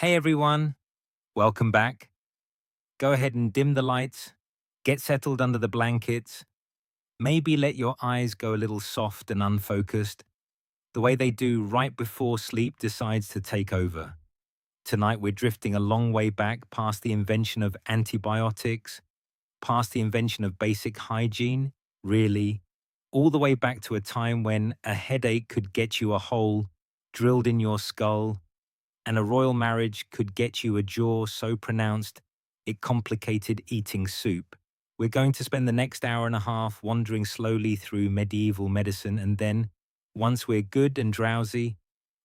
Hey everyone, welcome back. Go ahead and dim the lights, get settled under the blankets, maybe let your eyes go a little soft and unfocused, the way they do right before sleep decides to take over. Tonight we're drifting a long way back past the invention of antibiotics, past the invention of basic hygiene, really, all the way back to a time when a headache could get you a hole drilled in your skull and a royal marriage could get you a jaw so pronounced it complicated eating soup. We're going to spend the next hour and a half wandering slowly through medieval medicine, and then, once we're good and drowsy,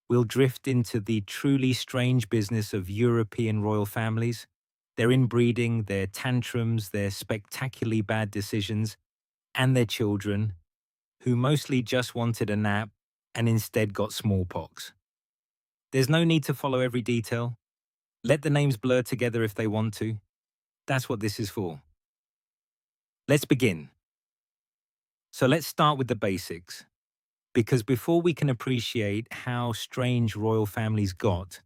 we'll drift into the truly strange business of European royal families, their inbreeding, their tantrums, their spectacularly bad decisions, and their children, who mostly just wanted a nap and instead got smallpox. There's no need to follow every detail. Let the names blur together if they want to. That's what this is for. Let's begin. So let's start with the basics, because before we can appreciate how strange royal families got,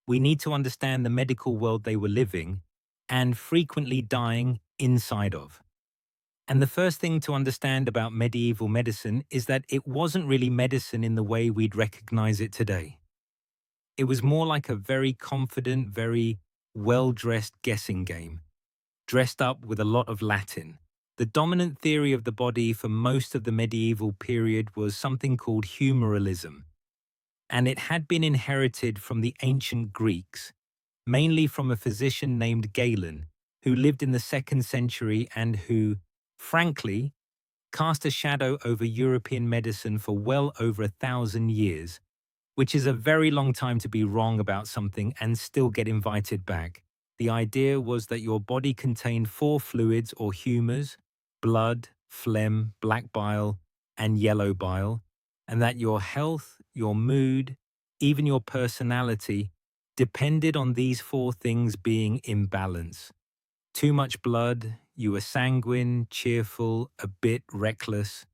we need to understand the medical world they were living and frequently dying inside of. And the first thing to understand about medieval medicine is that it wasn't really medicine in the way we'd recognize it today. It was more like a very confident, very well-dressed guessing game, dressed up with a lot of Latin. The dominant theory of the body for most of the medieval period was something called humorism, and it had been inherited from the ancient Greeks, mainly from a physician named Galen, who lived in the 2nd century and who, frankly, cast a shadow over European medicine for well over 1,000 years, which is a very long time to be wrong about something and still get invited back. The idea was that your body contained 4 fluids or humors: blood, phlegm, black bile, and yellow bile, and that your health, your mood, even your personality depended on these 4 things being in balance. Too much blood, you were sanguine, cheerful, a bit reckless.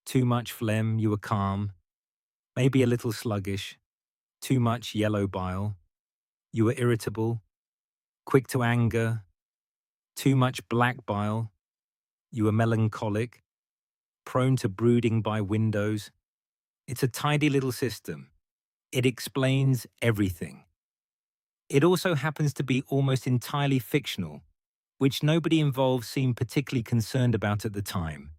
Too much phlegm, you were calm, maybe a little sluggish. Too much yellow bile, you were irritable, quick to anger. Too much black bile, you were melancholic, prone to brooding by windows. It's a tidy little system. It explains everything. It also happens to be almost entirely fictional, which nobody involved seemed particularly concerned about at the time.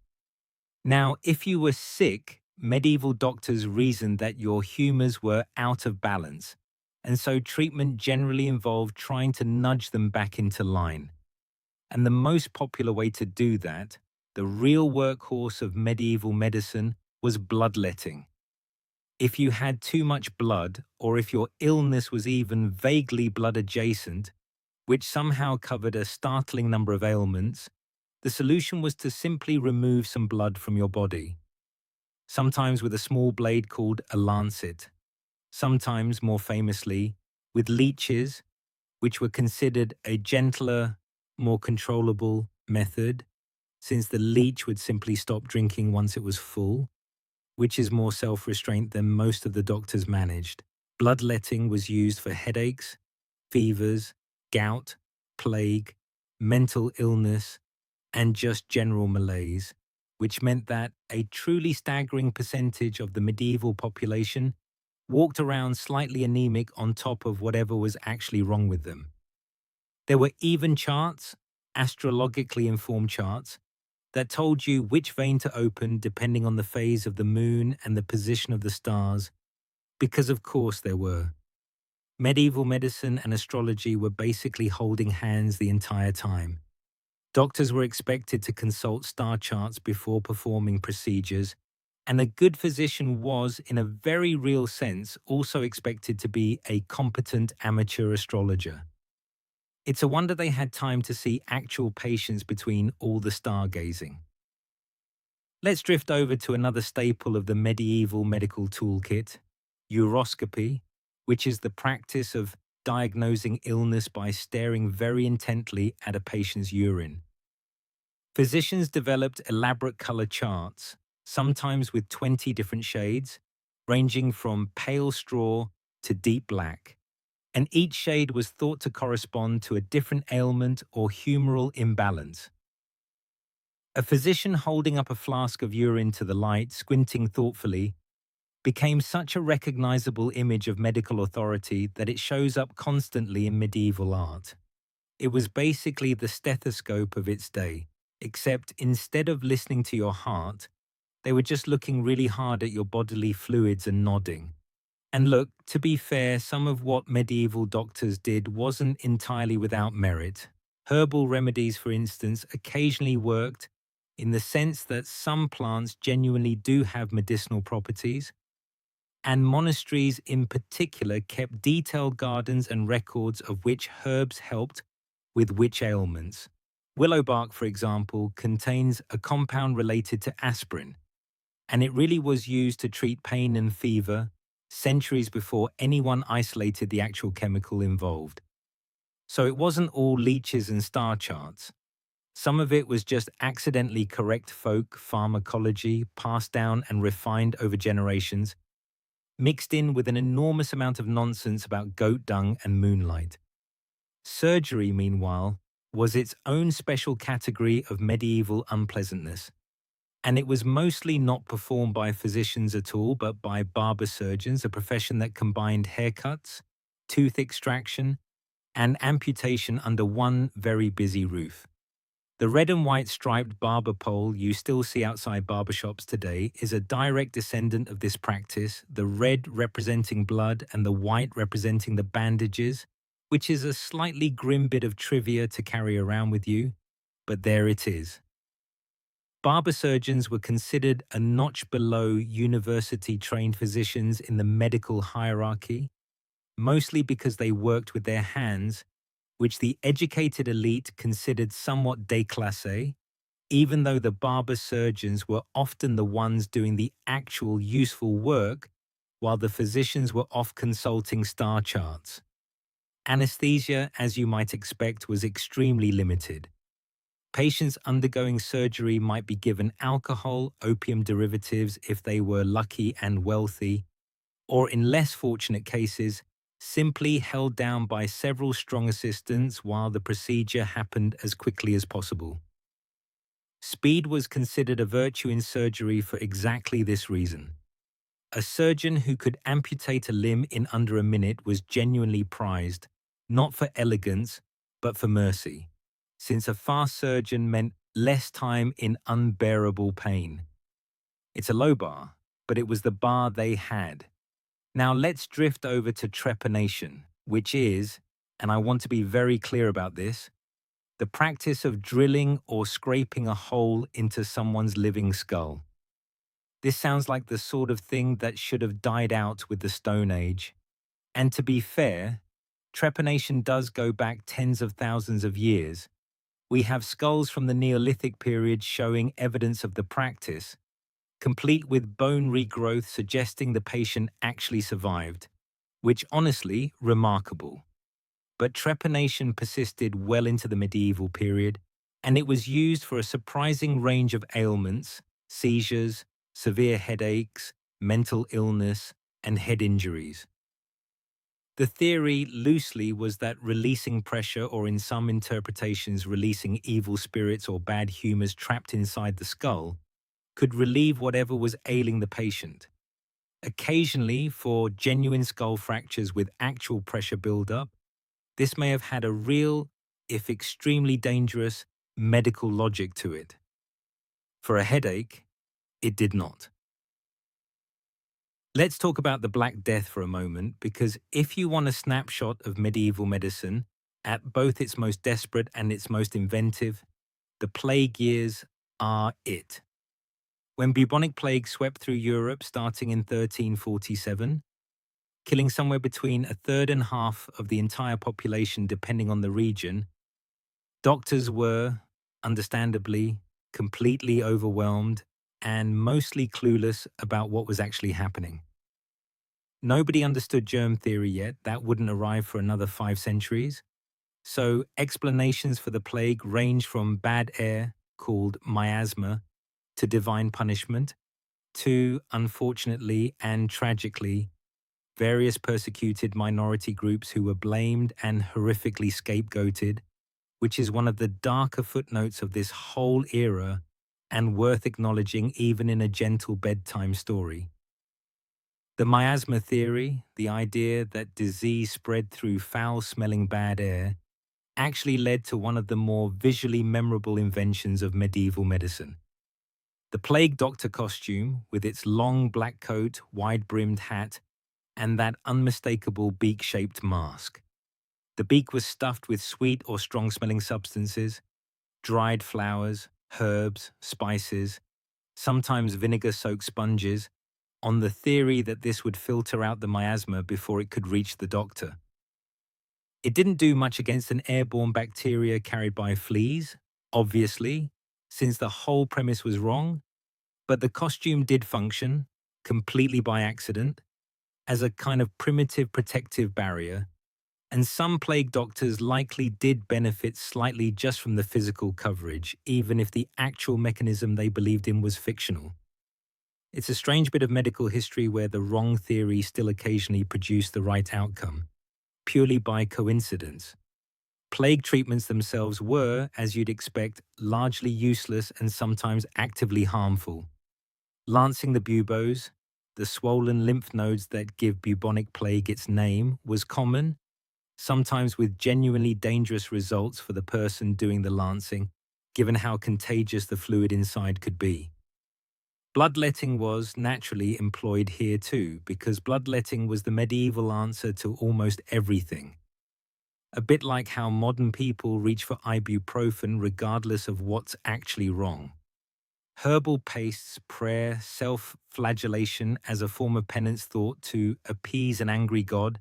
Now, if you were sick, medieval doctors reasoned that your humors were out of balance, and so treatment generally involved trying to nudge them back into line. And the most popular way to do that, the real workhorse of medieval medicine, was bloodletting. If you had too much blood, or if your illness was even vaguely blood adjacent, which somehow covered a startling number of ailments, the solution was to simply remove some blood from your body, sometimes with a small blade called a lancet, sometimes, more famously, with leeches, which were considered a gentler, more controllable method, since the leech would simply stop drinking once it was full, which is more self-restraint than most of the doctors managed. Bloodletting was used for headaches, fevers, gout, plague, mental illness, and just general malaise, which meant that a truly staggering percentage of the medieval population walked around slightly anemic on top of whatever was actually wrong with them. There were even charts, astrologically informed charts, that told you which vein to open depending on the phase of the moon and the position of the stars, because of course there were. Medieval medicine and astrology were basically holding hands the entire time. Doctors were expected to consult star charts before performing procedures, and a good physician was, in a very real sense, also expected to be a competent amateur astrologer. It's a wonder they had time to see actual patients between all the stargazing. Let's drift over to another staple of the medieval medical toolkit, uroscopy, which is the practice of diagnosing illness by staring very intently at a patient's urine. Physicians developed elaborate color charts, sometimes with 20 different shades, ranging from pale straw to deep black. and each shade was thought to correspond to a different ailment or humoral imbalance. A physician holding up a flask of urine to the light, squinting thoughtfully, became such a recognizable image of medical authority that it shows up constantly in medieval art. It was basically the stethoscope of its day, except instead of listening to your heart, they were just looking really hard at your bodily fluids and nodding. And look, to be fair, some of what medieval doctors did wasn't entirely without merit. Herbal remedies, for instance, occasionally worked in the sense that some plants genuinely do have medicinal properties, and monasteries in particular kept detailed gardens and records of which herbs helped with which ailments. Willow bark, for example, contains a compound related to aspirin, and it really was used to treat pain and fever centuries before anyone isolated the actual chemical involved. So it wasn't all leeches and star charts. Some of it was just accidentally correct folk pharmacology passed down and refined over generations, mixed in with an enormous amount of nonsense about goat dung and moonlight. Surgery, meanwhile, was its own special category of medieval unpleasantness, and it was mostly not performed by physicians at all, but by barber-surgeons, a profession that combined haircuts, tooth extraction, and amputation under one very busy roof. The red and white striped barber pole you still see outside barbershops today is a direct descendant of this practice, the red representing blood and the white representing the bandages, which is a slightly grim bit of trivia to carry around with you, but there it is. Barber surgeons were considered a notch below university-trained physicians in the medical hierarchy, mostly because they worked with their hands, which the educated elite considered somewhat déclassé, even though the barber surgeons were often the ones doing the actual useful work, while the physicians were off consulting star charts. Anesthesia, as you might expect, was extremely limited. Patients undergoing surgery might be given alcohol, opium derivatives if they were lucky and wealthy, or in less fortunate cases, simply held down by several strong assistants while the procedure happened as quickly as possible. Speed was considered a virtue in surgery for exactly this reason. A surgeon who could amputate a limb in under a minute was genuinely prized, not for elegance, but for mercy, since a fast surgeon meant less time in unbearable pain. It's a low bar, but it was the bar they had. Now let's drift over to trepanation, which is, and I want to be very clear about this, the practice of drilling or scraping a hole into someone's living skull. This sounds like the sort of thing that should have died out with the Stone Age. And to be fair, trepanation does go back tens of thousands of years. We have skulls from the Neolithic period showing evidence of the practice, complete with bone regrowth suggesting the patient actually survived, which honestly, remarkable. But trepanation persisted well into the medieval period, and it was used for a surprising range of ailments, seizures, severe headaches, mental illness, and head injuries. The theory loosely was that releasing pressure, or in some interpretations releasing evil spirits or bad humors trapped inside the skull, could relieve whatever was ailing the patient. Occasionally, for genuine skull fractures with actual pressure buildup, this may have had a real, if extremely dangerous, medical logic to it. For a headache, it did not. Let's talk about the Black Death for a moment, because if you want a snapshot of medieval medicine, at both its most desperate and its most inventive, the plague years are it. When bubonic plague swept through Europe starting in 1347, killing somewhere between a third and half of the entire population depending on the region, doctors were, understandably, completely overwhelmed and mostly clueless about what was actually happening. Nobody understood germ theory yet, that wouldn't arrive for another 5 centuries. So explanations for the plague range from bad air, called miasma, to divine punishment, to, unfortunately and tragically, various persecuted minority groups who were blamed and horrifically scapegoated, which is one of the darker footnotes of this whole era and worth acknowledging even in a gentle bedtime story. The miasma theory, the idea that disease spread through foul-smelling bad air, actually led to one of the more visually memorable inventions of medieval medicine. The plague doctor costume, with its long black coat, wide-brimmed hat, and that unmistakable beak-shaped mask. The beak was stuffed with sweet or strong-smelling substances, dried flowers, herbs, spices, sometimes vinegar-soaked sponges, on the theory that this would filter out the miasma before it could reach the doctor. It didn't do much against an airborne bacteria carried by fleas, obviously, since the whole premise was wrong, but the costume did function, completely by accident, as a kind of primitive protective barrier, and some plague doctors likely did benefit slightly just from the physical coverage, even if the actual mechanism they believed in was fictional. It's a strange bit of medical history where the wrong theory still occasionally produced the right outcome, purely by coincidence. Plague treatments themselves were, as you'd expect, largely useless and sometimes actively harmful. Lancing the buboes, the swollen lymph nodes that give bubonic plague its name, was common, sometimes with genuinely dangerous results for the person doing the lancing, given how contagious the fluid inside could be. Bloodletting was naturally employed here too, because bloodletting was the medieval answer to almost everything. A bit like how modern people reach for ibuprofen regardless of what's actually wrong. Herbal pastes, prayer, self-flagellation as a form of penance thought to appease an angry god,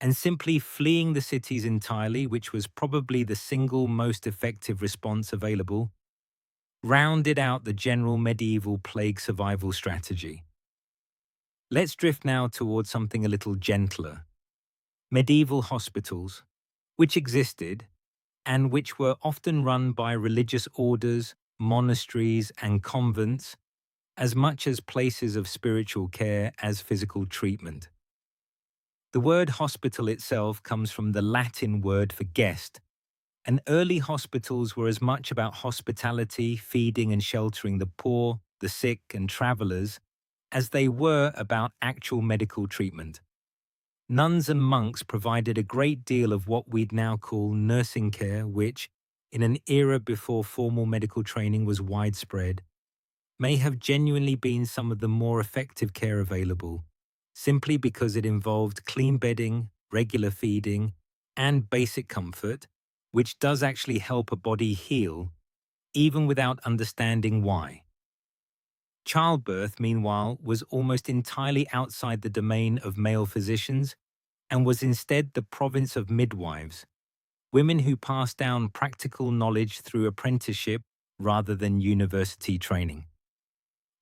and simply fleeing the cities entirely, which was probably the single most effective response available, rounded out the general medieval plague survival strategy. Let's drift now towards something a little gentler. Medieval hospitals, which existed, and which were often run by religious orders, monasteries, and convents, as much as places of spiritual care as physical treatment. The word hospital itself comes from the Latin word for guest, and early hospitals were as much about hospitality, feeding and sheltering the poor, the sick and travelers, as they were about actual medical treatment. Nuns and monks provided a great deal of what we'd now call nursing care, which, in an era before formal medical training was widespread, may have genuinely been some of the more effective care available, simply because it involved clean bedding, regular feeding, and basic comfort, which does actually help a body heal, even without understanding why. Childbirth, meanwhile, was almost entirely outside the domain of male physicians and was instead the province of midwives, women who passed down practical knowledge through apprenticeship rather than university training.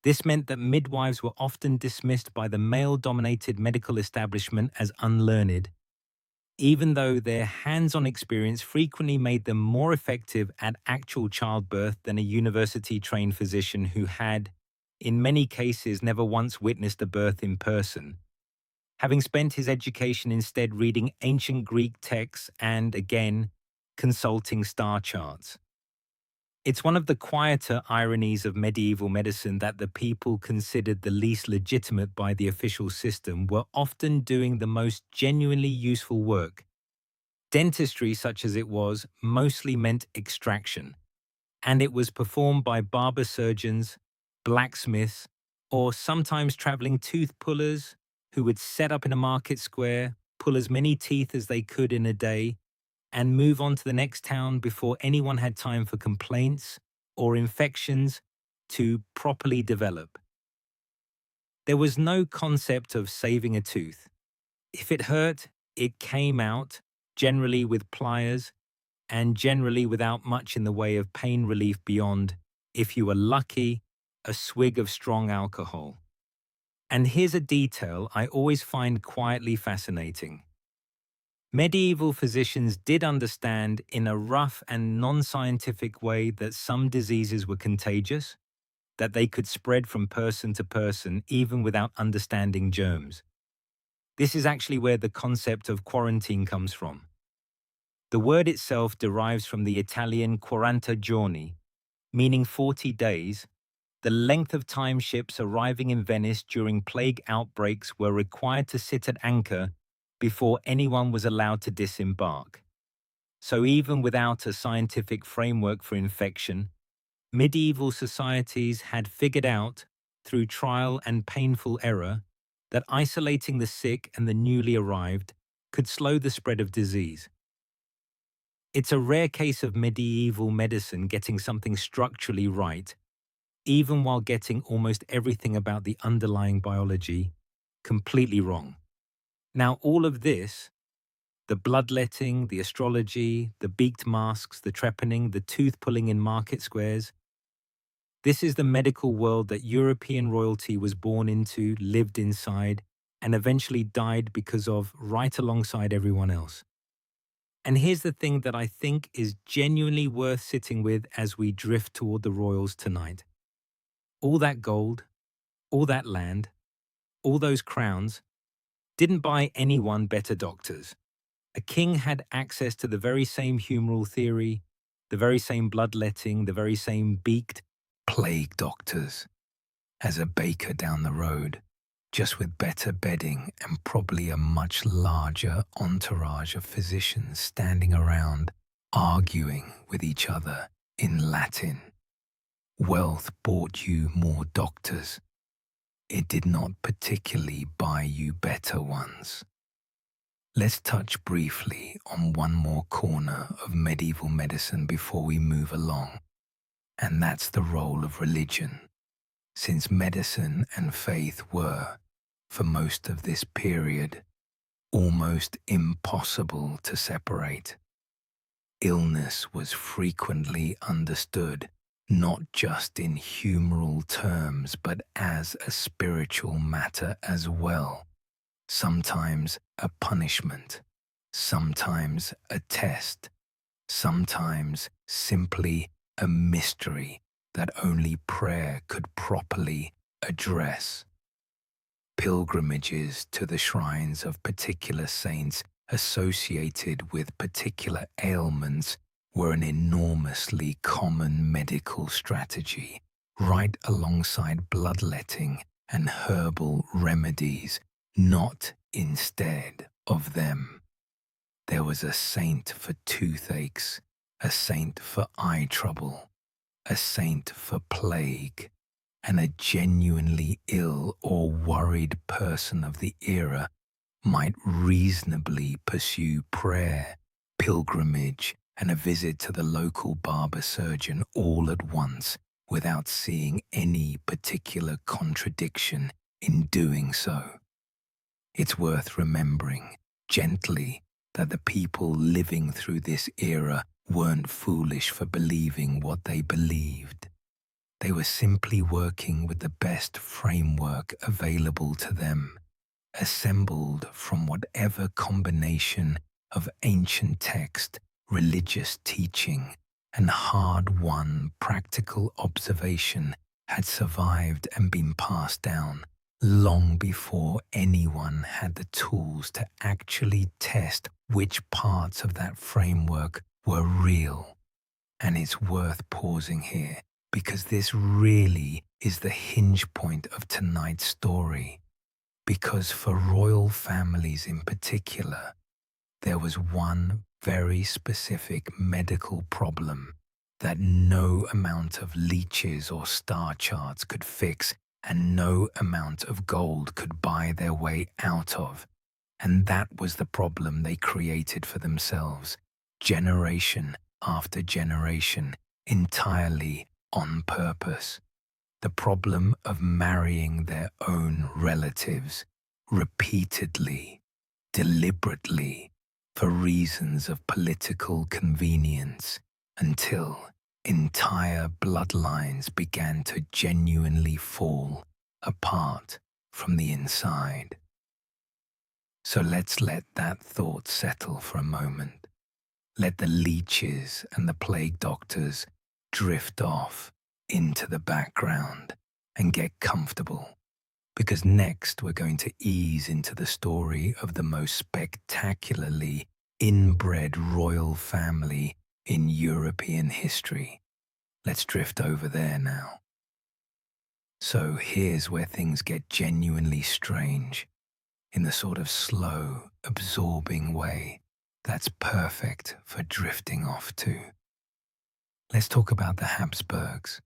This meant that midwives were often dismissed by the male-dominated medical establishment as unlearned, even though their hands-on experience frequently made them more effective at actual childbirth than a university-trained physician who had, in many cases, never once witnessed a birth in person, having spent his education instead reading ancient Greek texts and, again, consulting star charts. It's one of the quieter ironies of medieval medicine that the people considered the least legitimate by the official system were often doing the most genuinely useful work. Dentistry, such as it was, mostly meant extraction, and it was performed by barber-surgeons, blacksmiths, or sometimes traveling tooth pullers who would set up in a market square, pull as many teeth as they could in a day, and move on to the next town before anyone had time for complaints or infections to properly develop. There was no concept of saving a tooth. If it hurt, it came out, generally with pliers, and generally without much in the way of pain relief beyond, if you were lucky, a swig of strong alcohol. And here's a detail I always find quietly fascinating. Medieval physicians did understand in a rough and non-scientific way that some diseases were contagious, that they could spread from person to person even without understanding germs. This is actually where the concept of quarantine comes from. The word itself derives from the Italian 40 giorni, meaning 40 days, the length of time ships arriving in Venice during plague outbreaks were required to sit at anchor before anyone was allowed to disembark. So even without a scientific framework for infection, medieval societies had figured out, through trial and painful error, that isolating the sick and the newly arrived could slow the spread of disease. It's a rare case of medieval medicine getting something structurally right, even while getting almost everything about the underlying biology completely wrong. Now, all of this, the bloodletting, the astrology, the beaked masks, the trepanning, the tooth-pulling in market squares, this is the medical world that European royalty was born into, lived inside, and eventually died because of right alongside everyone else. And here's the thing that I think is genuinely worth sitting with as we drift toward the royals tonight. All that gold, all that land, all those crowns didn't buy anyone better doctors. A king had access to the very same humoral theory, the very same bloodletting, the very same beaked plague doctors as a baker down the road, just with better bedding and probably a much larger entourage of physicians standing around arguing with each other in Latin. Wealth bought you more doctors. It did not particularly buy you better ones. Let's touch briefly on one more corner of medieval medicine before we move along, and that's the role of religion, since medicine and faith were, for most of this period, almost impossible to separate. Illness was frequently understood not just in humoral terms but as a spiritual matter as well, sometimes a punishment, sometimes a test, sometimes simply a mystery that only prayer could properly address. Pilgrimages to the shrines of particular saints associated with particular ailments were an enormously common medical strategy, right alongside bloodletting and herbal remedies, not instead of them. There was a saint for toothaches, a saint for eye trouble, a saint for plague, and a genuinely ill or worried person of the era might reasonably pursue prayer, pilgrimage, and a visit to the local barber-surgeon all at once without seeing any particular contradiction in doing so. It's worth remembering, gently, that the people living through this era weren't foolish for believing what they believed. They were simply working with the best framework available to them, assembled from whatever combination of ancient text, religious teaching, and hard-won practical observation had survived and been passed down long before anyone had the tools to actually test which parts of that framework were real. And it's worth pausing here, because this really is the hinge point of tonight's story. Because for royal families in particular, there was one very specific medical problem that no amount of leeches or star charts could fix, and no amount of gold could buy their way out of. And that was the problem they created for themselves, generation after generation, entirely on purpose. The problem of marrying their own relatives, repeatedly, deliberately, for reasons of political convenience, until entire bloodlines began to genuinely fall apart from the inside. So let's let that thought settle for a moment. Let the leeches and the plague doctors drift off into the background and get comfortable, because next we're going to ease into the story of the most spectacularly inbred royal family in European history. Let's drift over there now. So here's where things get genuinely strange, in the sort of slow, absorbing way that's perfect for drifting off to. Let's talk about the Habsburgs,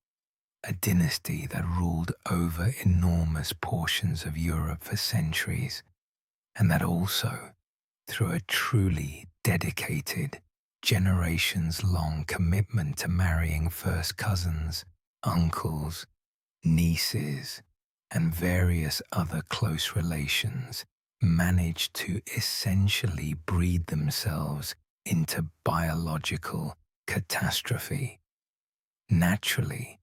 a dynasty that ruled over enormous portions of Europe for centuries, and that also, through a truly dedicated, generations-long commitment to marrying first cousins, uncles, nieces, and various other close relations, managed to essentially breed themselves into biological catastrophe. Naturally,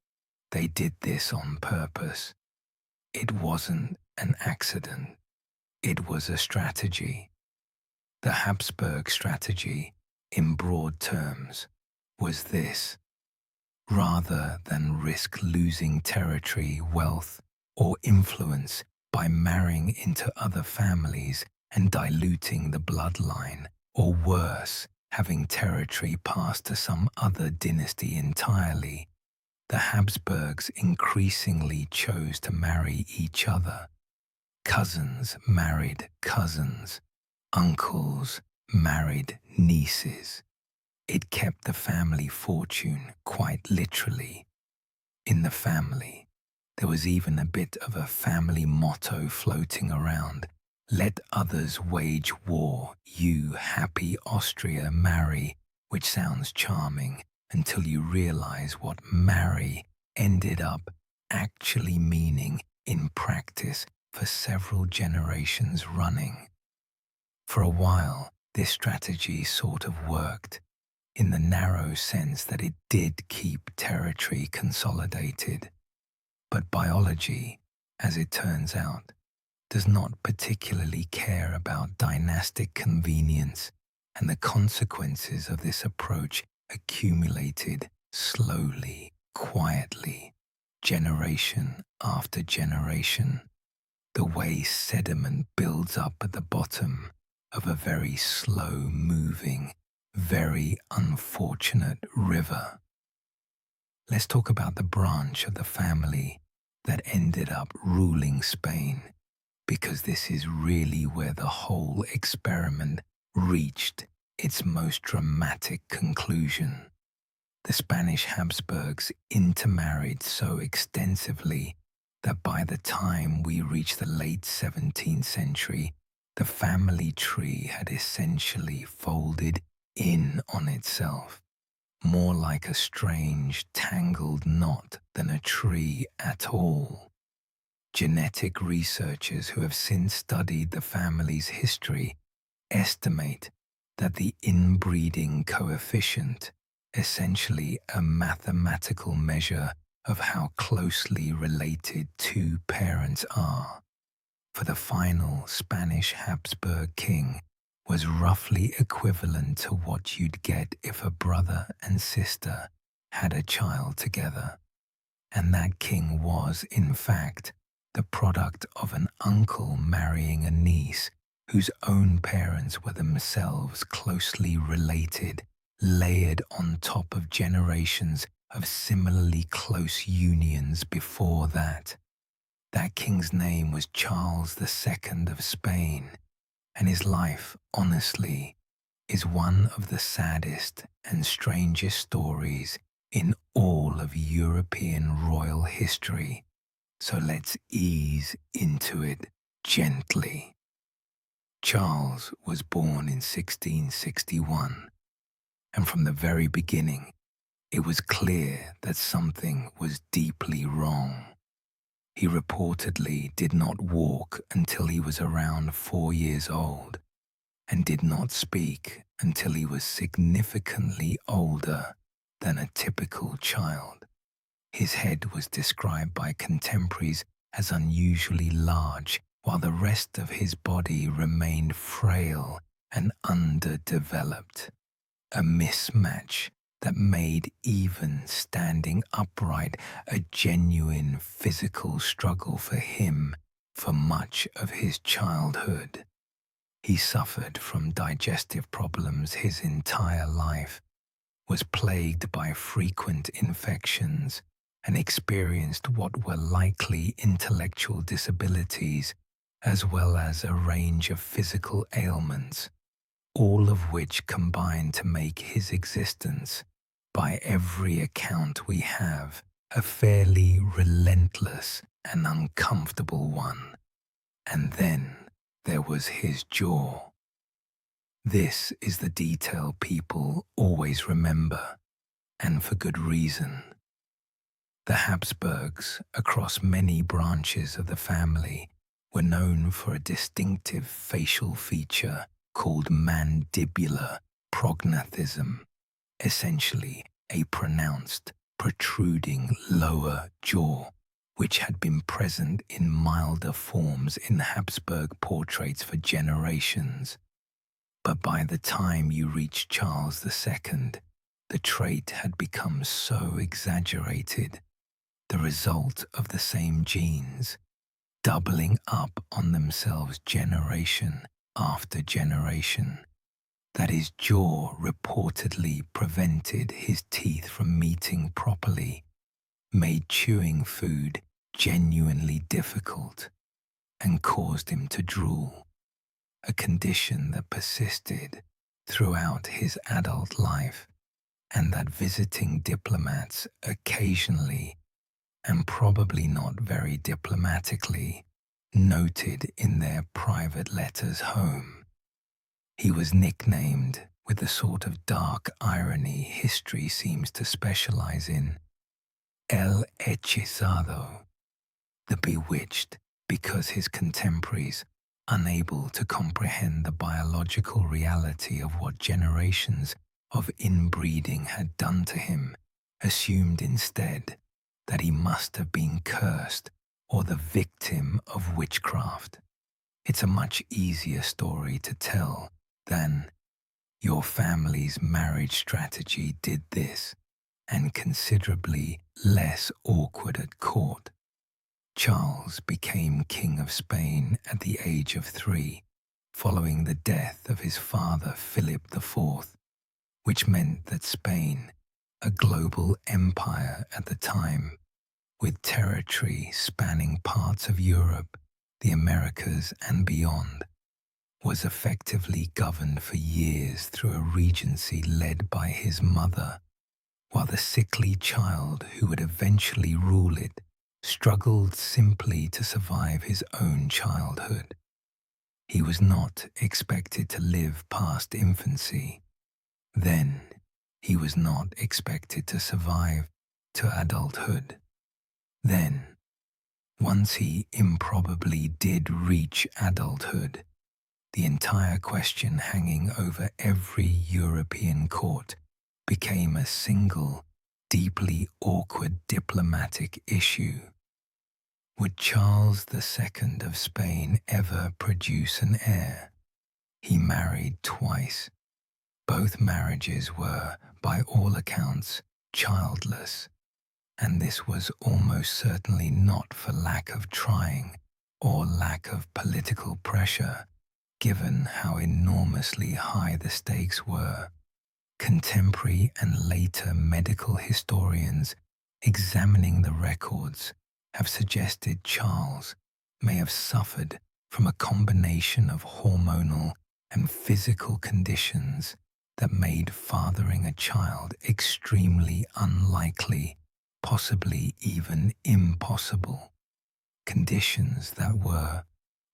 they did this on purpose. It wasn't an accident. It was a strategy. The Habsburg strategy, in broad terms, was this: rather than risk losing territory, wealth, or influence by marrying into other families and diluting the bloodline, or worse, having territory passed to some other dynasty entirely, the Habsburgs increasingly chose to marry each other. Cousins married cousins. Uncles married nieces. It kept the family fortune quite literally. In the family, there was even a bit of a family motto floating around: let others wage war, you happy Austria marry, which sounds charming until you realize what marry ended up actually meaning in practice for several generations running. For a while, this strategy sort of worked, in the narrow sense that it did keep territory consolidated. But biology, as it turns out, does not particularly care about dynastic convenience, and the consequences of this approach accumulated slowly, quietly, generation after generation, the way sediment builds up at the bottom of a very slow-moving, very unfortunate river. Let's talk about the branch of the family that ended up ruling Spain, because this is really where the whole experiment reached its most dramatic conclusion. The Spanish Habsburgs intermarried so extensively that by the time we reach the late 17th century, the family tree had essentially folded in on itself, more like a strange, tangled knot than a tree at all. Genetic researchers who have since studied the family's history estimate that the inbreeding coefficient, essentially a mathematical measure of how closely related two parents are, for the final Spanish Habsburg king was roughly equivalent to what you'd get if a brother and sister had a child together. And that king was, in fact, the product of an uncle marrying a niece whose own parents were themselves closely related, layered on top of generations of similarly close unions before that. That king's name was Charles II of Spain, and his life, honestly, is one of the saddest and strangest stories in all of European royal history. So let's ease into it gently. Charles was born in 1661, and from the very beginning, it was clear that something was deeply wrong. He reportedly did not walk until he was around 4 years old, and did not speak until he was significantly older than a typical child. His head was described by contemporaries as unusually large, while the rest of his body remained frail and underdeveloped, a mismatch that made even standing upright a genuine physical struggle for him For much of his childhood, he suffered from digestive problems. His entire life was plagued by frequent infections and experienced what were likely intellectual disabilities, as well as a range of physical ailments, all of which combined to make his existence, by every account we have, a fairly relentless and uncomfortable one. And then there was his jaw. This is the detail people always remember, and for good reason. The Habsburgs, across many branches of the family, were known for a distinctive facial feature called mandibular prognathism, essentially a pronounced, protruding lower jaw, which had been present in milder forms in Habsburg portraits for generations. But by the time you reached Charles II, the trait had become so exaggerated, the result of the same genes, doubling up on themselves generation after generation, that his jaw reportedly prevented his teeth from meeting properly, made chewing food genuinely difficult, and caused him to drool, a condition that persisted throughout his adult life, and that visiting diplomats occasionally, and probably not very diplomatically, noted in their private letters home. He was nicknamed, with the sort of dark irony history seems to specialize in, El Hechizado, the bewitched, because his contemporaries, unable to comprehend the biological reality of what generations of inbreeding had done to him, assumed instead that he must have been cursed or the victim of witchcraft. It's a much easier story to tell than your family's marriage strategy did this, and considerably less awkward at court. Charles became King of Spain at the age of 3, following the death of his father Philip IV, which meant that Spain, a global empire at the time, with territory spanning parts of Europe, the Americas, and beyond, was effectively governed for years through a regency led by his mother, while the sickly child who would eventually rule it struggled simply to survive his own childhood. He was not expected to live past infancy. Then, he was not expected to survive to adulthood. Then, once he improbably did reach adulthood, the entire question hanging over every European court became a single, deeply awkward diplomatic issue. Would Charles II of Spain ever produce an heir? He married twice. Both marriages were, by all accounts, childless, and this was almost certainly not for lack of trying or lack of political pressure, given how enormously high the stakes were. Contemporary and later medical historians examining the records have suggested Charles may have suffered from a combination of hormonal and physical conditions that made fathering a child extremely unlikely, possibly even impossible. Conditions that were,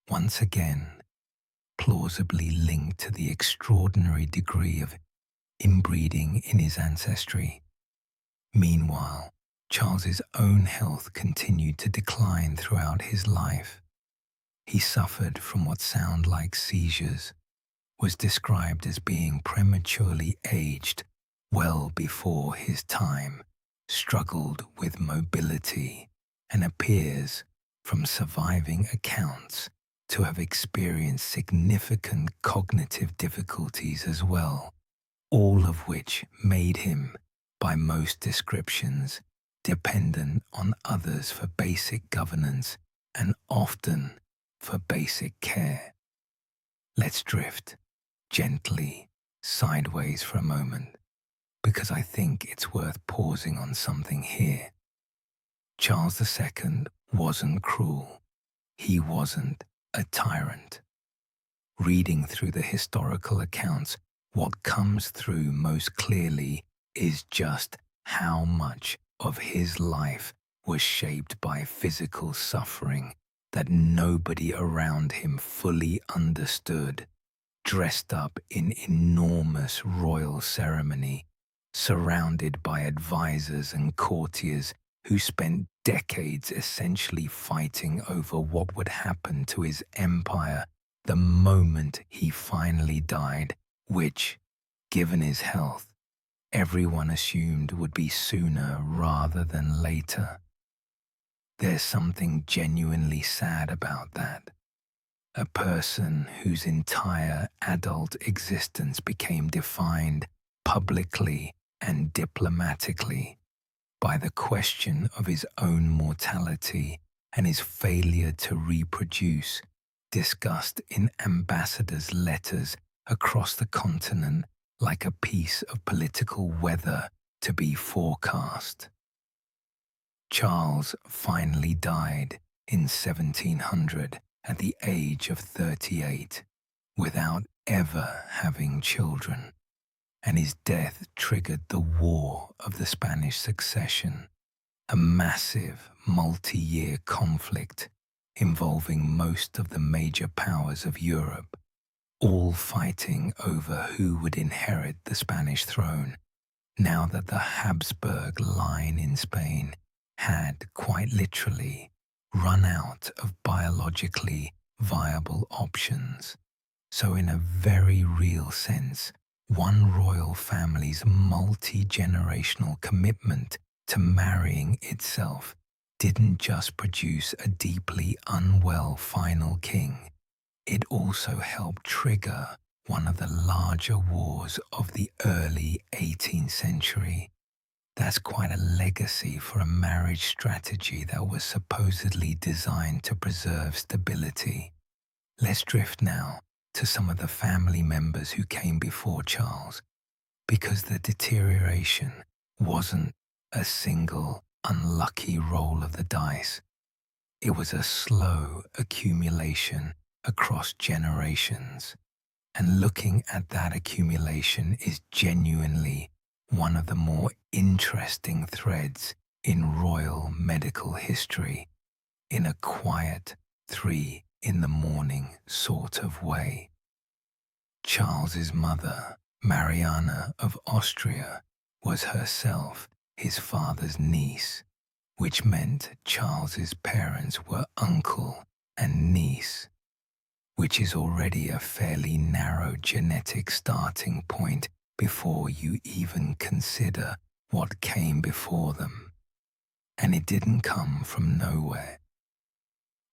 once again, plausibly linked to the extraordinary degree of inbreeding in his ancestry. Meanwhile, Charles's own health continued to decline throughout his life. He suffered from what sound like seizures, was described as being prematurely aged well before his time, struggled with mobility, and appears, from surviving accounts, to have experienced significant cognitive difficulties as well, all of which made him, by most descriptions, dependent on others for basic governance and often for basic care. Let's drift gently sideways for a moment, because I think it's worth pausing on something here. Charles II wasn't cruel. He wasn't a tyrant. Reading through the historical accounts, what comes through most clearly is just how much of his life was shaped by physical suffering that nobody around him fully understood, dressed up in enormous royal ceremony, surrounded by advisors and courtiers who spent decades essentially fighting over what would happen to his empire the moment he finally died, which, given his health, everyone assumed would be sooner rather than later. There's something genuinely sad about that. A person whose entire adult existence became defined publicly and diplomatically by the question of his own mortality and his failure to reproduce, discussed in ambassadors' letters across the continent like a piece of political weather to be forecast. Charles finally died in 1700 at the age of 38, without ever having children, and his death triggered the War of the Spanish Succession, a massive multi-year conflict involving most of the major powers of Europe, all fighting over who would inherit the Spanish throne, now that the Habsburg line in Spain had, quite literally, run out of biologically viable options. So in a very real sense, one royal family's multi-generational commitment to marrying itself didn't just produce a deeply unwell final king, it also helped trigger one of the larger wars of the early 18th century. That's quite a legacy for a marriage strategy that was supposedly designed to preserve stability. Let's drift now to some of the family members who came before Charles, because the deterioration wasn't a single unlucky roll of the dice. It was a slow accumulation across generations. And looking at that accumulation is genuinely one of the more interesting threads in royal medical history, in a quiet 3 in the morning sort of way. Charles's mother, Mariana of Austria, was herself his father's niece, which meant Charles's parents were uncle and niece, which is already a fairly narrow genetic starting point before you even consider what came before them. And it didn't come from nowhere.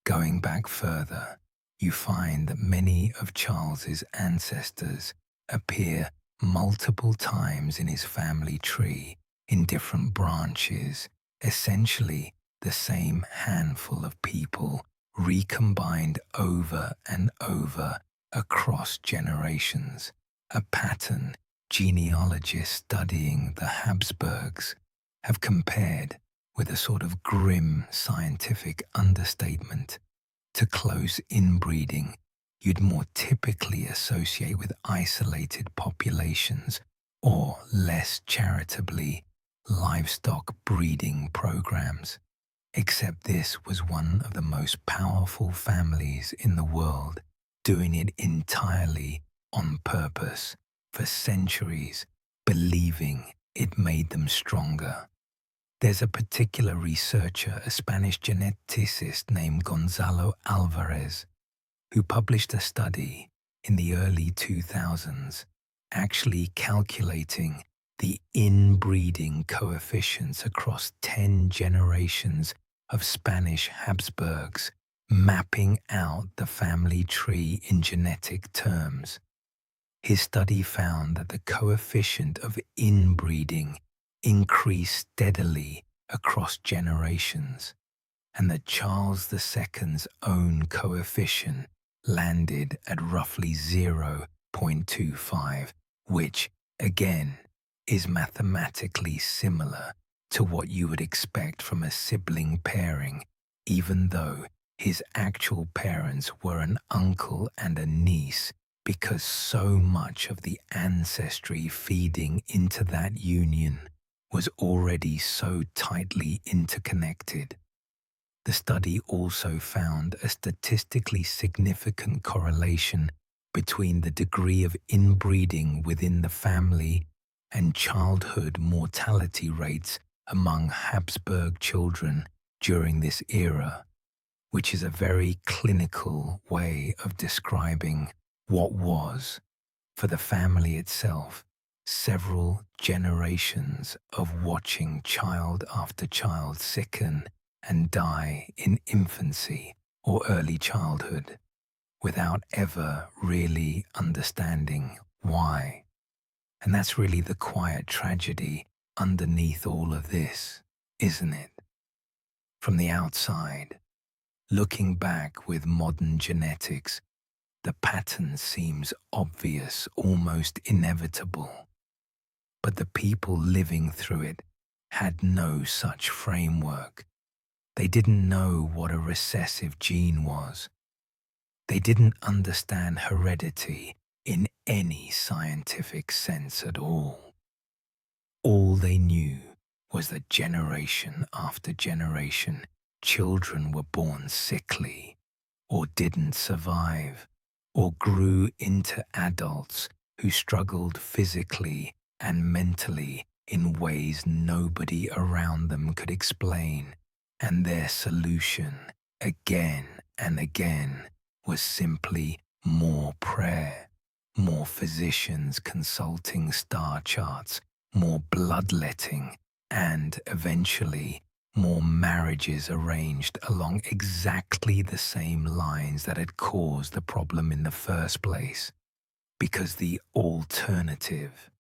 Going back further, you find that many of Charles's ancestors appear multiple times in his family tree in different branches, essentially the same handful of people recombined over and over across generations, a pattern genealogists studying the Habsburgs have compared with a sort of grim scientific understatement to close inbreeding you'd more typically associate with isolated populations or, less charitably, livestock breeding programs. Except this was one of the most powerful families in the world, doing it entirely on purpose, for centuries, believing it made them stronger. There's a particular researcher, a Spanish geneticist named Gonzalo Alvarez, who published a study in the early 2000s, actually calculating the inbreeding coefficients across 10 generations of Spanish Habsburgs, mapping out the family tree in genetic terms. His study found that the coefficient of inbreeding increased steadily across generations, and that Charles II's own coefficient landed at roughly 0.25, which, again, is mathematically similar to what you would expect from a sibling pairing, even though his actual parents were an uncle and a niece, because so much of the ancestry feeding into that union was already so tightly interconnected. The study also found a statistically significant correlation between the degree of inbreeding within the family and childhood mortality rates among Habsburg children during this era, which is a very clinical way of describing what was, for the family itself, several generations of watching child after child sicken and die in infancy or early childhood without ever really understanding why. And that's really the quiet tragedy underneath all of this, isn't it? From the outside, looking back with modern genetics, the pattern seems obvious, almost inevitable. But the people living through it had no such framework. They didn't know what a recessive gene was. They didn't understand heredity in any scientific sense at all. All they knew was that generation after generation, children were born sickly, or didn't survive, or grew into adults who struggled physically and mentally in ways nobody around them could explain, and their solution, again and again, was simply more prayer, more physicians consulting star charts, more bloodletting, and eventually more marriages arranged along exactly the same lines that had caused the problem in the first place. Because the alternative,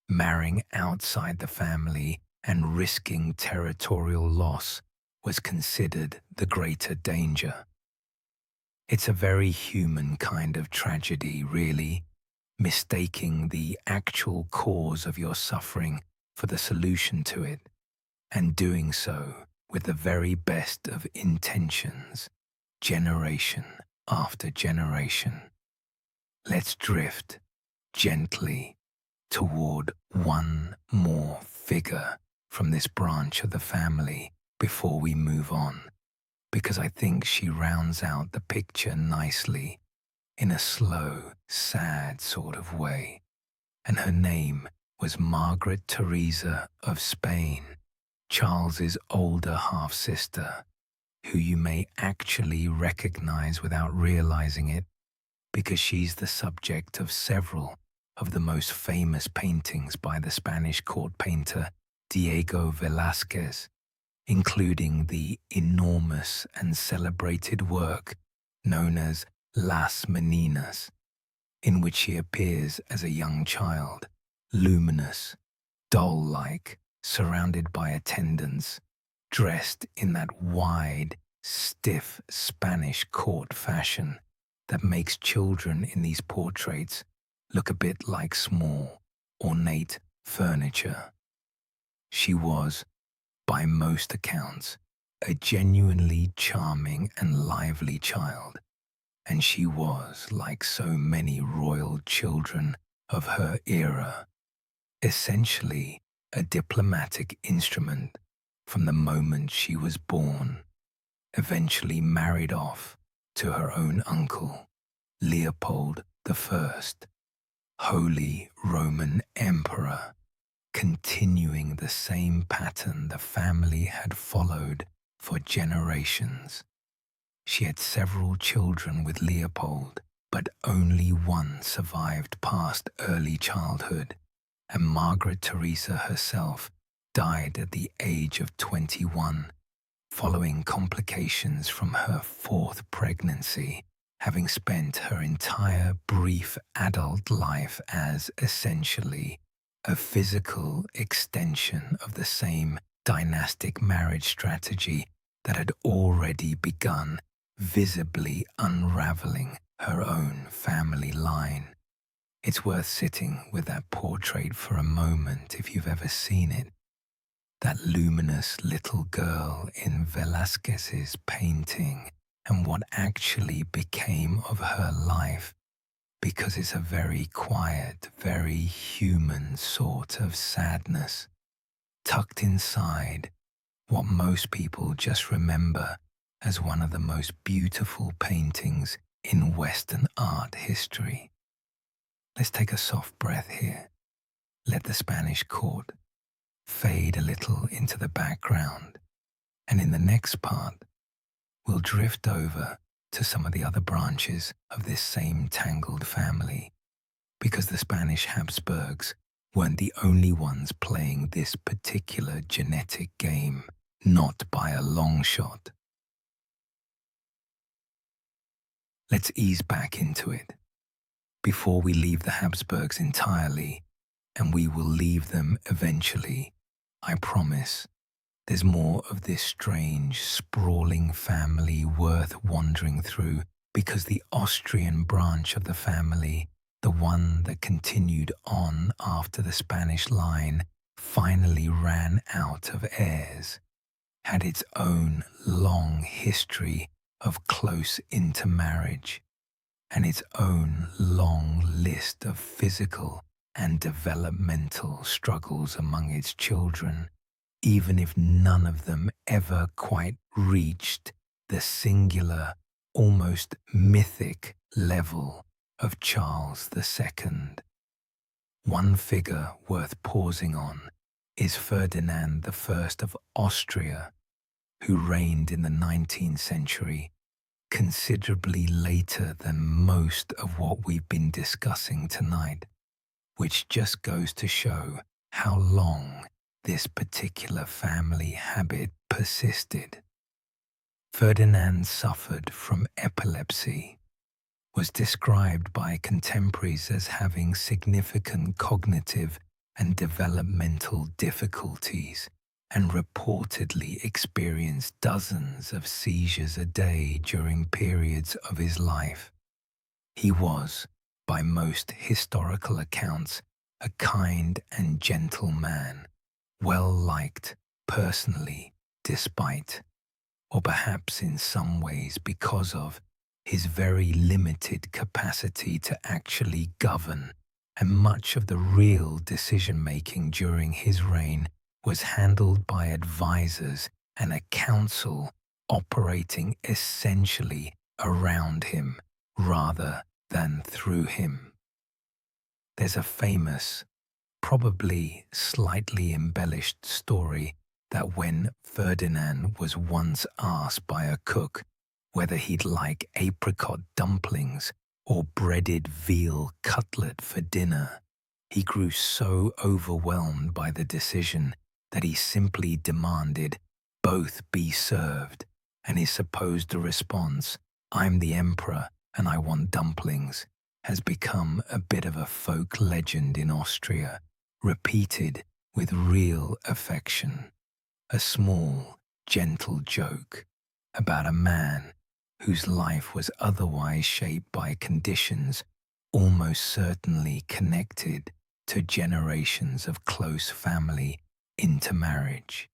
marrying outside the family and risking territorial loss, was considered the greater danger. It's a very human kind of tragedy, really, mistaking the actual cause of your suffering for the solution to it, and doing so with the very best of intentions, generation after generation. Let's drift gently toward one more figure from this branch of the family before we move on, because I think she rounds out the picture nicely in a slow, sad sort of way. And her name was Margaret Teresa of Spain, Charles's older half-sister, who you may actually recognize without realizing it, because she's the subject of several of the most famous paintings by the Spanish court painter Diego Velázquez, including the enormous and celebrated work known as Las Meninas, in which she appears as a young child, luminous, doll-like, surrounded by attendants, dressed in that wide, stiff Spanish court fashion that makes children in these portraits look a bit like small, ornate furniture. She was, by most accounts, a genuinely charming and lively child, and she was, like so many royal children of her era, essentially a diplomatic instrument from the moment she was born, eventually married off to her own uncle, Leopold I, Holy Roman Emperor, continuing the same pattern the family had followed for generations. She had several children with Leopold, but only one survived past early childhood, and Margaret Teresa herself died at the age of 21, following complications from her fourth pregnancy, having spent her entire brief adult life as essentially a physical extension of the same dynastic marriage strategy that had already begun visibly unraveling her own family line. It's worth sitting with that portrait for a moment if you've ever seen it. That luminous little girl in Velázquez's painting and what actually became of her life, because it's a very quiet, very human sort of sadness, tucked inside what most people just remember as one of the most beautiful paintings in Western art history. Let's take a soft breath here. Let the Spanish court fade a little into the background, and in the next part, we'll drift over to some of the other branches of this same tangled family, because the Spanish Habsburgs weren't the only ones playing this particular genetic game, not by a long shot. Let's ease back into it before we leave the Habsburgs entirely, and we will leave them eventually, I promise. There's more of this strange, sprawling family worth wandering through, because the Austrian branch of the family, the one that continued on after the Spanish line, finally ran out of heirs, had its own long history of close intermarriage, and its own long list of physical and developmental struggles among its children, even if none of them ever quite reached the singular, almost mythic level of Charles II. One figure worth pausing on is Ferdinand I of Austria, who reigned in the 19th century, considerably later than most of what we've been discussing tonight, which just goes to show how long this particular family habit persisted. Ferdinand suffered from epilepsy, was described by contemporaries as having significant cognitive and developmental difficulties, and reportedly experienced dozens of seizures a day during periods of his life. He was, by most historical accounts, a kind and gentle man, well liked personally, despite, or perhaps in some ways because of, his very limited capacity to actually govern, and much of the real decision-making during his reign was handled by advisors and a council operating essentially around him rather than through him. There's a famous, probably slightly embellished story that when Ferdinand was once asked by a cook whether he'd like apricot dumplings or breaded veal cutlet for dinner, he grew so overwhelmed by the decision that he simply demanded both be served, and his supposed response, "I'm the emperor and I want dumplings," has become a bit of a folk legend in Austria, repeated with real affection. A small, gentle joke about a man whose life was otherwise shaped by conditions almost certainly connected to generations of close family intermarriage.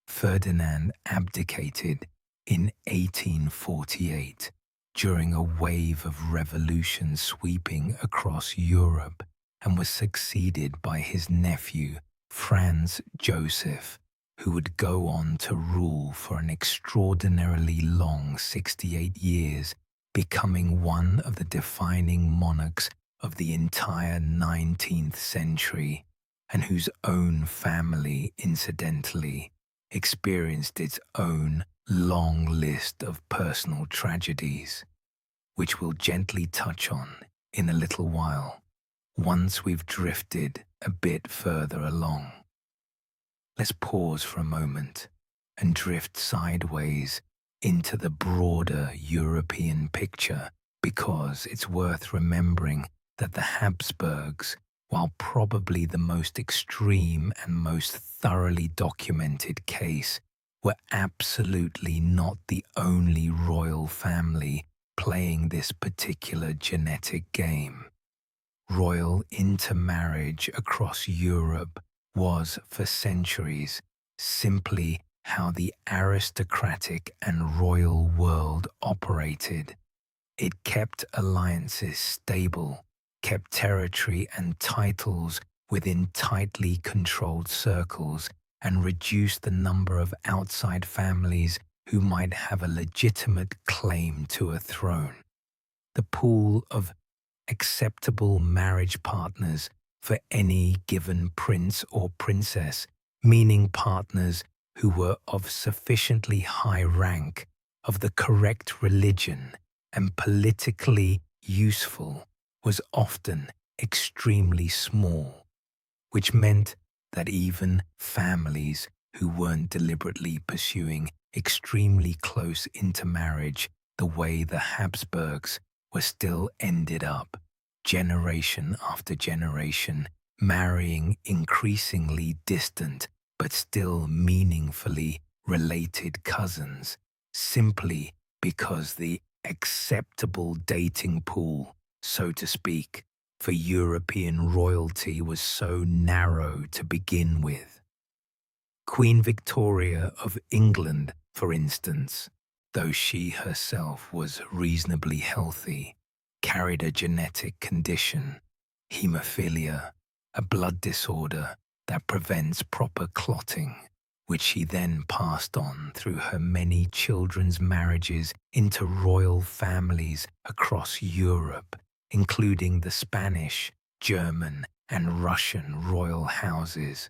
Ferdinand abdicated in 1848 during a wave of revolution sweeping across Europe, and was succeeded by his nephew, Franz Joseph, who would go on to rule for an extraordinarily long 68 years, becoming one of the defining monarchs of the entire 19th century, and whose own family, incidentally, experienced its own long list of personal tragedies, which we'll gently touch on in a little while, once we've drifted a bit further along. Let's pause for a moment and drift sideways into the broader European picture, because it's worth remembering that the Habsburgs, while probably the most extreme and most thoroughly documented case, were absolutely not the only royal family playing this particular genetic game. Royal intermarriage across Europe was, for centuries, simply how the aristocratic and royal world operated. It kept alliances stable, kept territory and titles within tightly controlled circles, and reduced the number of outside families who might have a legitimate claim to a throne. The pool of acceptable marriage partners for any given prince or princess, meaning partners who were of sufficiently high rank, of the correct religion, and politically useful, was often extremely small, which meant that even families who weren't deliberately pursuing extremely close intermarriage the way the Habsburgs were still ended up, generation after generation, marrying increasingly distant but still meaningfully related cousins, simply because the acceptable dating pool, so to speak, for European royalty was so narrow to begin with. Queen Victoria of England, for instance, though she herself was reasonably healthy, carried a genetic condition, haemophilia, a blood disorder that prevents proper clotting, which she then passed on through her many children's marriages into royal families across Europe, including the Spanish, German, and Russian royal houses,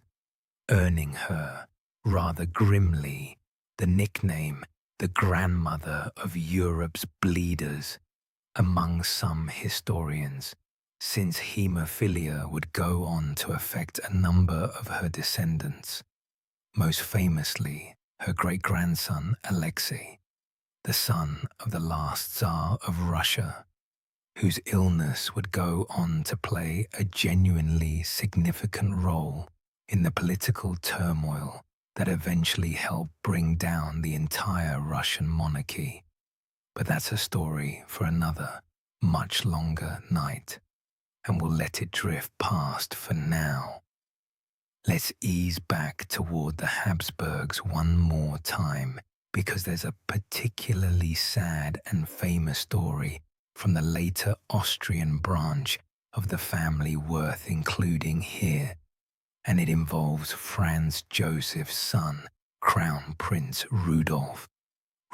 earning her, rather grimly, the nickname the grandmother of Europe's bleeders among some historians, since haemophilia would go on to affect a number of her descendants, most famously her great-grandson Alexei, the son of the last Tsar of Russia, whose illness would go on to play a genuinely significant role in the political turmoil that eventually helped bring down the entire Russian monarchy. But that's a story for another, much longer night, and we'll let it drift past for now. Let's ease back toward the Habsburgs one more time, because there's a particularly sad and famous story from the later Austrian branch of the family worth including here, and it involves Franz Joseph's son, Crown Prince Rudolf.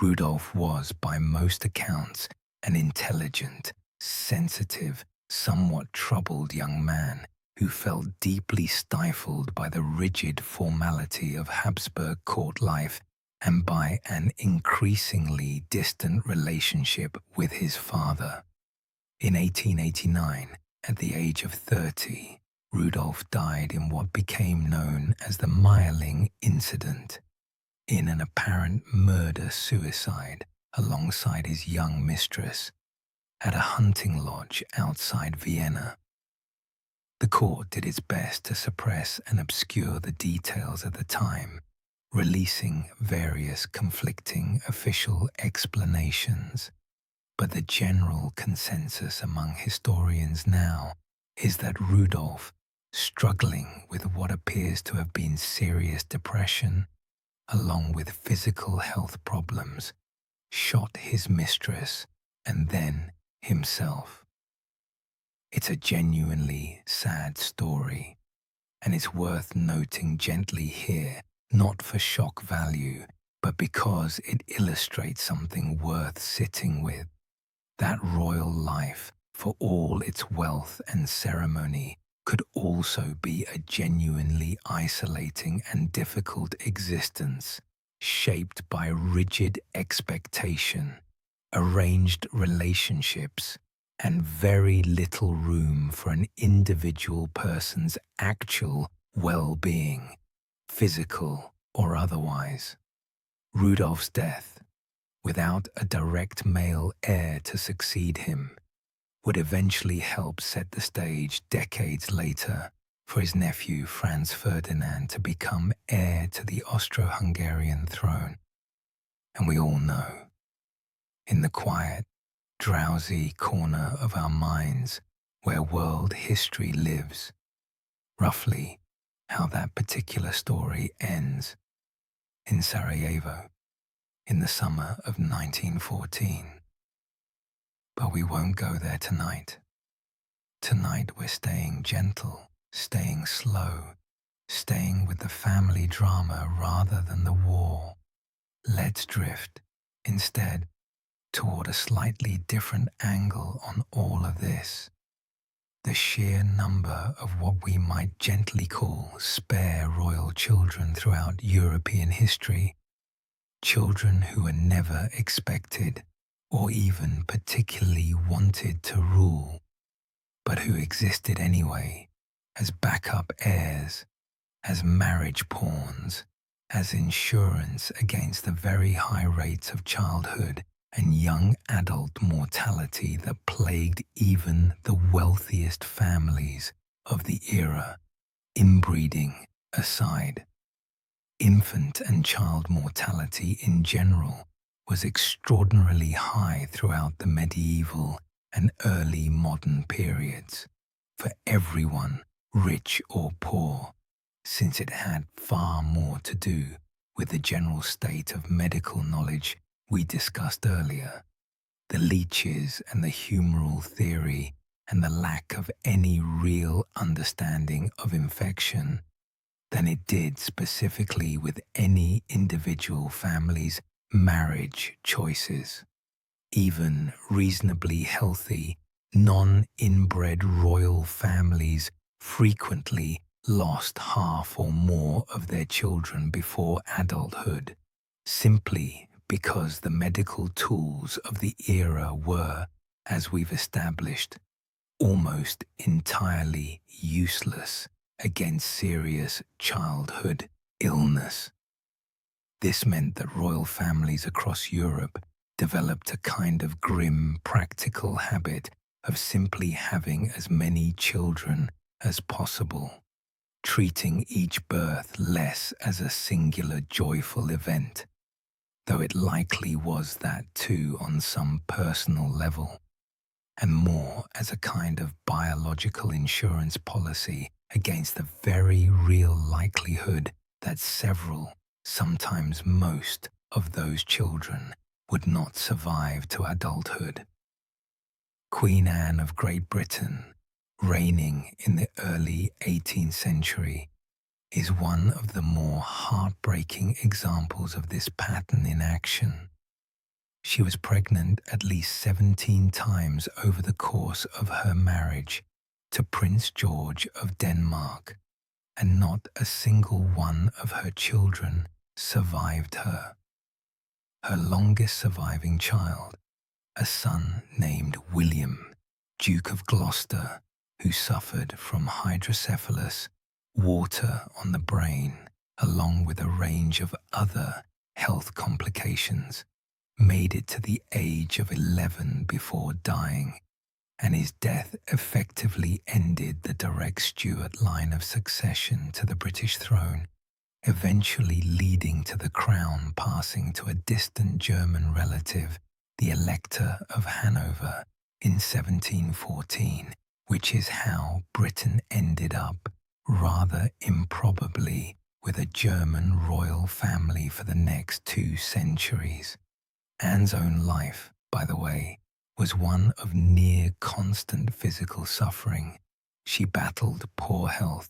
Rudolf was, by most accounts, an intelligent, sensitive, somewhat troubled young man who felt deeply stifled by the rigid formality of Habsburg court life and by an increasingly distant relationship with his father. In 1889, at the age of 30, Rudolf died in what became known as the Mayerling incident, in an apparent murder-suicide alongside his young mistress at a hunting lodge outside Vienna. The court did its best to suppress and obscure the details at the time, releasing various conflicting official explanations. But the general consensus among historians now is that Rudolf, struggling with what appears to have been serious depression, along with physical health problems, shot his mistress and then himself. It's a genuinely sad story, and it's worth noting gently here, not for shock value, but because it illustrates something worth sitting with. That royal life, for all its wealth and ceremony, could also be a genuinely isolating and difficult existence, shaped by rigid expectation, arranged relationships, and very little room for an individual person's actual well-being, physical or otherwise. Rudolf's death, without a direct male heir to succeed him, would eventually help set the stage decades later for his nephew Franz Ferdinand to become heir to the Austro-Hungarian throne. And we all know, in the quiet, drowsy corner of our minds where world history lives, roughly how that particular story ends in Sarajevo in the summer of 1914. But we won't go there tonight. Tonight we're staying gentle, staying slow, staying with the family drama rather than the war. Let's drift, instead, toward a slightly different angle on all of this. The sheer number of what we might gently call spare royal children throughout European history, children who were never expected or even particularly wanted to rule, but who existed anyway as backup heirs, as marriage pawns, as insurance against the very high rates of childhood and young adult mortality that plagued even the wealthiest families of the era, inbreeding aside. Infant and child mortality in general was extraordinarily high throughout the medieval and early modern periods, for everyone, rich or poor, since it had far more to do with the general state of medical knowledge we discussed earlier, the leeches and the humoral theory and the lack of any real understanding of infection, than it did specifically with any individual family's marriage choices. Even reasonably healthy, non-inbred royal families frequently lost half or more of their children before adulthood, simply because the medical tools of the era were, as we've established, almost entirely useless against serious childhood illness. This meant that royal families across Europe developed a kind of grim, practical habit of simply having as many children as possible, treating each birth less as a singular joyful event, though it likely was that too on some personal level, and more as a kind of biological insurance policy against the very real likelihood that several, sometimes most, of those children would not survive to adulthood. Queen Anne of Great Britain, reigning in the early 18th century, is one of the more heartbreaking examples of this pattern in action. She was pregnant at least 17 times over the course of her marriage to Prince George of Denmark, and not a single one of her children survived her. Her longest surviving child, a son named William, Duke of Gloucester, who suffered from hydrocephalus, water on the brain, along with a range of other health complications, made it to the age of 11 before dying, and his death effectively ended the direct Stuart line of succession to the British throne, eventually leading to the crown passing to a distant German relative, the Elector of Hanover, in 1714, which is how Britain ended up, rather improbably, with a German royal family for the next 2 centuries. Anne's own life, by the way, was one of near constant physical suffering. She battled poor health,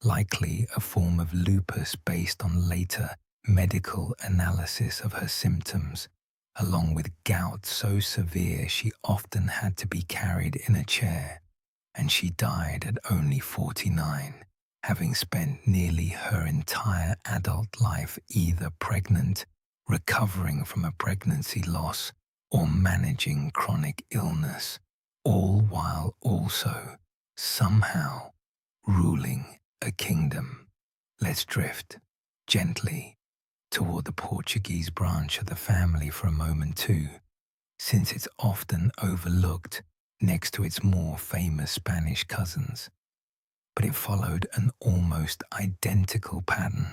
likely a form of lupus based on later medical analysis of her symptoms, along with gout so severe she often had to be carried in a chair, and she died at only 49, having spent nearly her entire adult life either pregnant, recovering from a pregnancy loss, or managing chronic illness, all while also, somehow, ruling a kingdom. Let's drift, gently, toward the Portuguese branch of the family for a moment too, since it's often overlooked next to its more famous Spanish cousins. but it followed an almost identical pattern,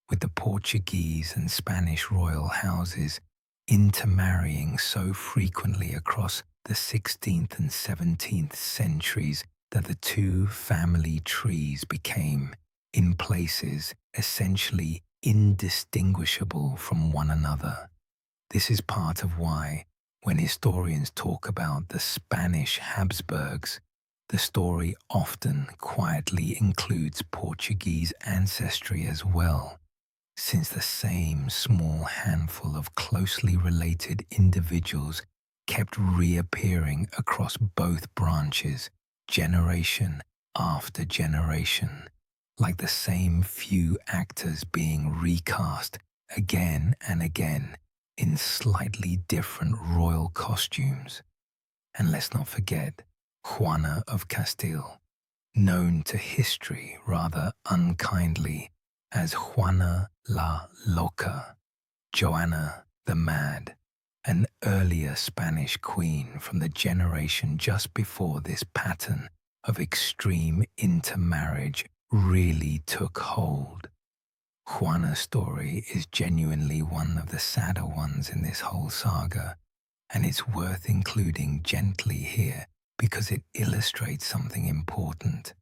with the Portuguese and Spanish royal houses intermarrying so frequently across the 16th and 17th centuries that the two family trees became, in places, essentially indistinguishable from one another. This is part of why, when historians talk about the Spanish Habsburgs, the story often quietly includes Portuguese ancestry as well, since the same small handful of closely related individuals kept reappearing across both branches, generation after generation, like the same few actors being recast again and again in slightly different royal costumes. And let's not forget Juana of Castile, known to history rather unkindly as Juana la Loca, Joanna the Mad, an earlier Spanish queen from the generation just before this pattern of extreme intermarriage really took hold. Juana's story is genuinely one of the sadder ones in this whole saga, and it's worth including gently here because it illustrates something important.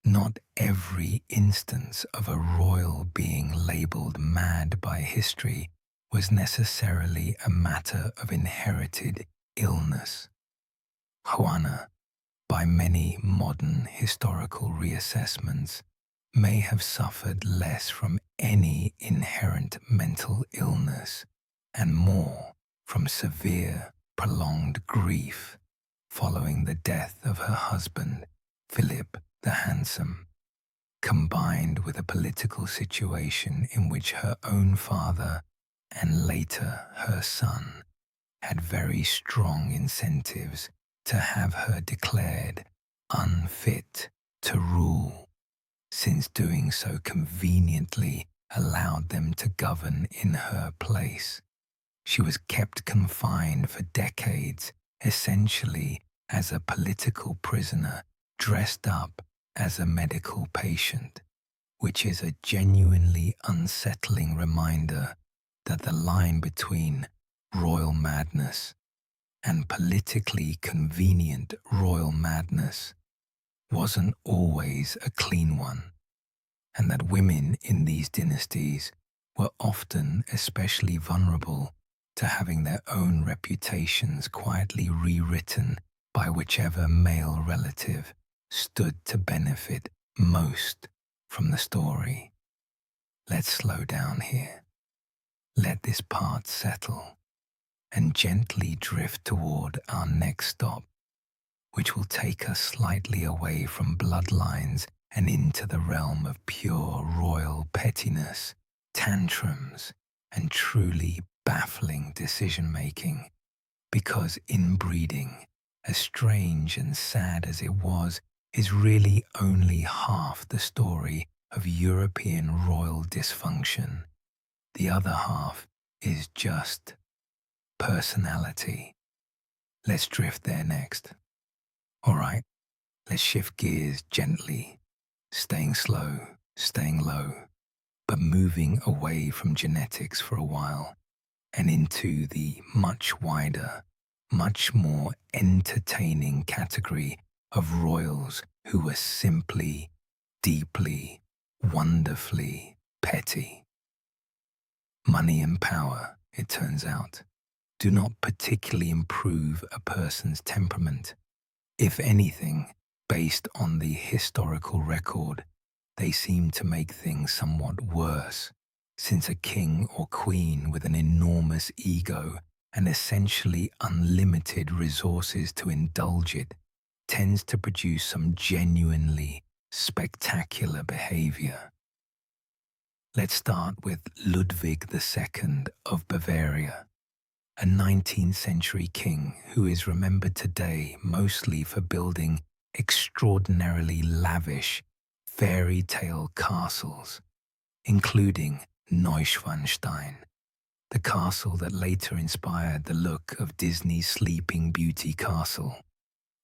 Not every instance of a royal being labeled mad by history was necessarily a matter of inherited illness. Juana, by many modern historical reassessments, may have suffered less from any inherent mental illness and more from severe, prolonged grief following the death of her husband, Philip the Handsome, combined with a political situation in which her own father and later her son had very strong incentives to have her declared unfit to rule, since doing so conveniently allowed them to govern in her place. She was kept confined for decades, essentially as a political prisoner dressed up as a medical patient, which is a genuinely unsettling reminder that the line between royal madness and politically convenient royal madness wasn't always a clean one, and that women in these dynasties were often especially vulnerable to having their own reputations quietly rewritten by whichever male relative stood to benefit most from the story. Let's slow down here. Let this part settle and gently drift toward our next stop, which will take us slightly away from bloodlines and into the realm of pure royal pettiness, tantrums, and truly baffling decision-making. Because inbreeding, as strange and sad as it was, is really only half the story of European royal dysfunction. The other half is just personality. Let's drift there next. All right, let's shift gears gently, staying slow, staying low, but moving away from genetics for a while and into the much wider, much more entertaining category of royals who were simply, deeply, wonderfully petty. Money and power, it turns out, do not particularly improve a person's temperament. If anything, based on the historical record, they seem to make things somewhat worse, since a king or queen with an enormous ego and essentially unlimited resources to indulge it tends to produce some genuinely spectacular behavior. Let's start with Ludwig II of Bavaria, a 19th century king who is remembered today mostly for building extraordinarily lavish fairy tale castles, including Neuschwanstein, the castle that later inspired the look of Disney's Sleeping Beauty castle,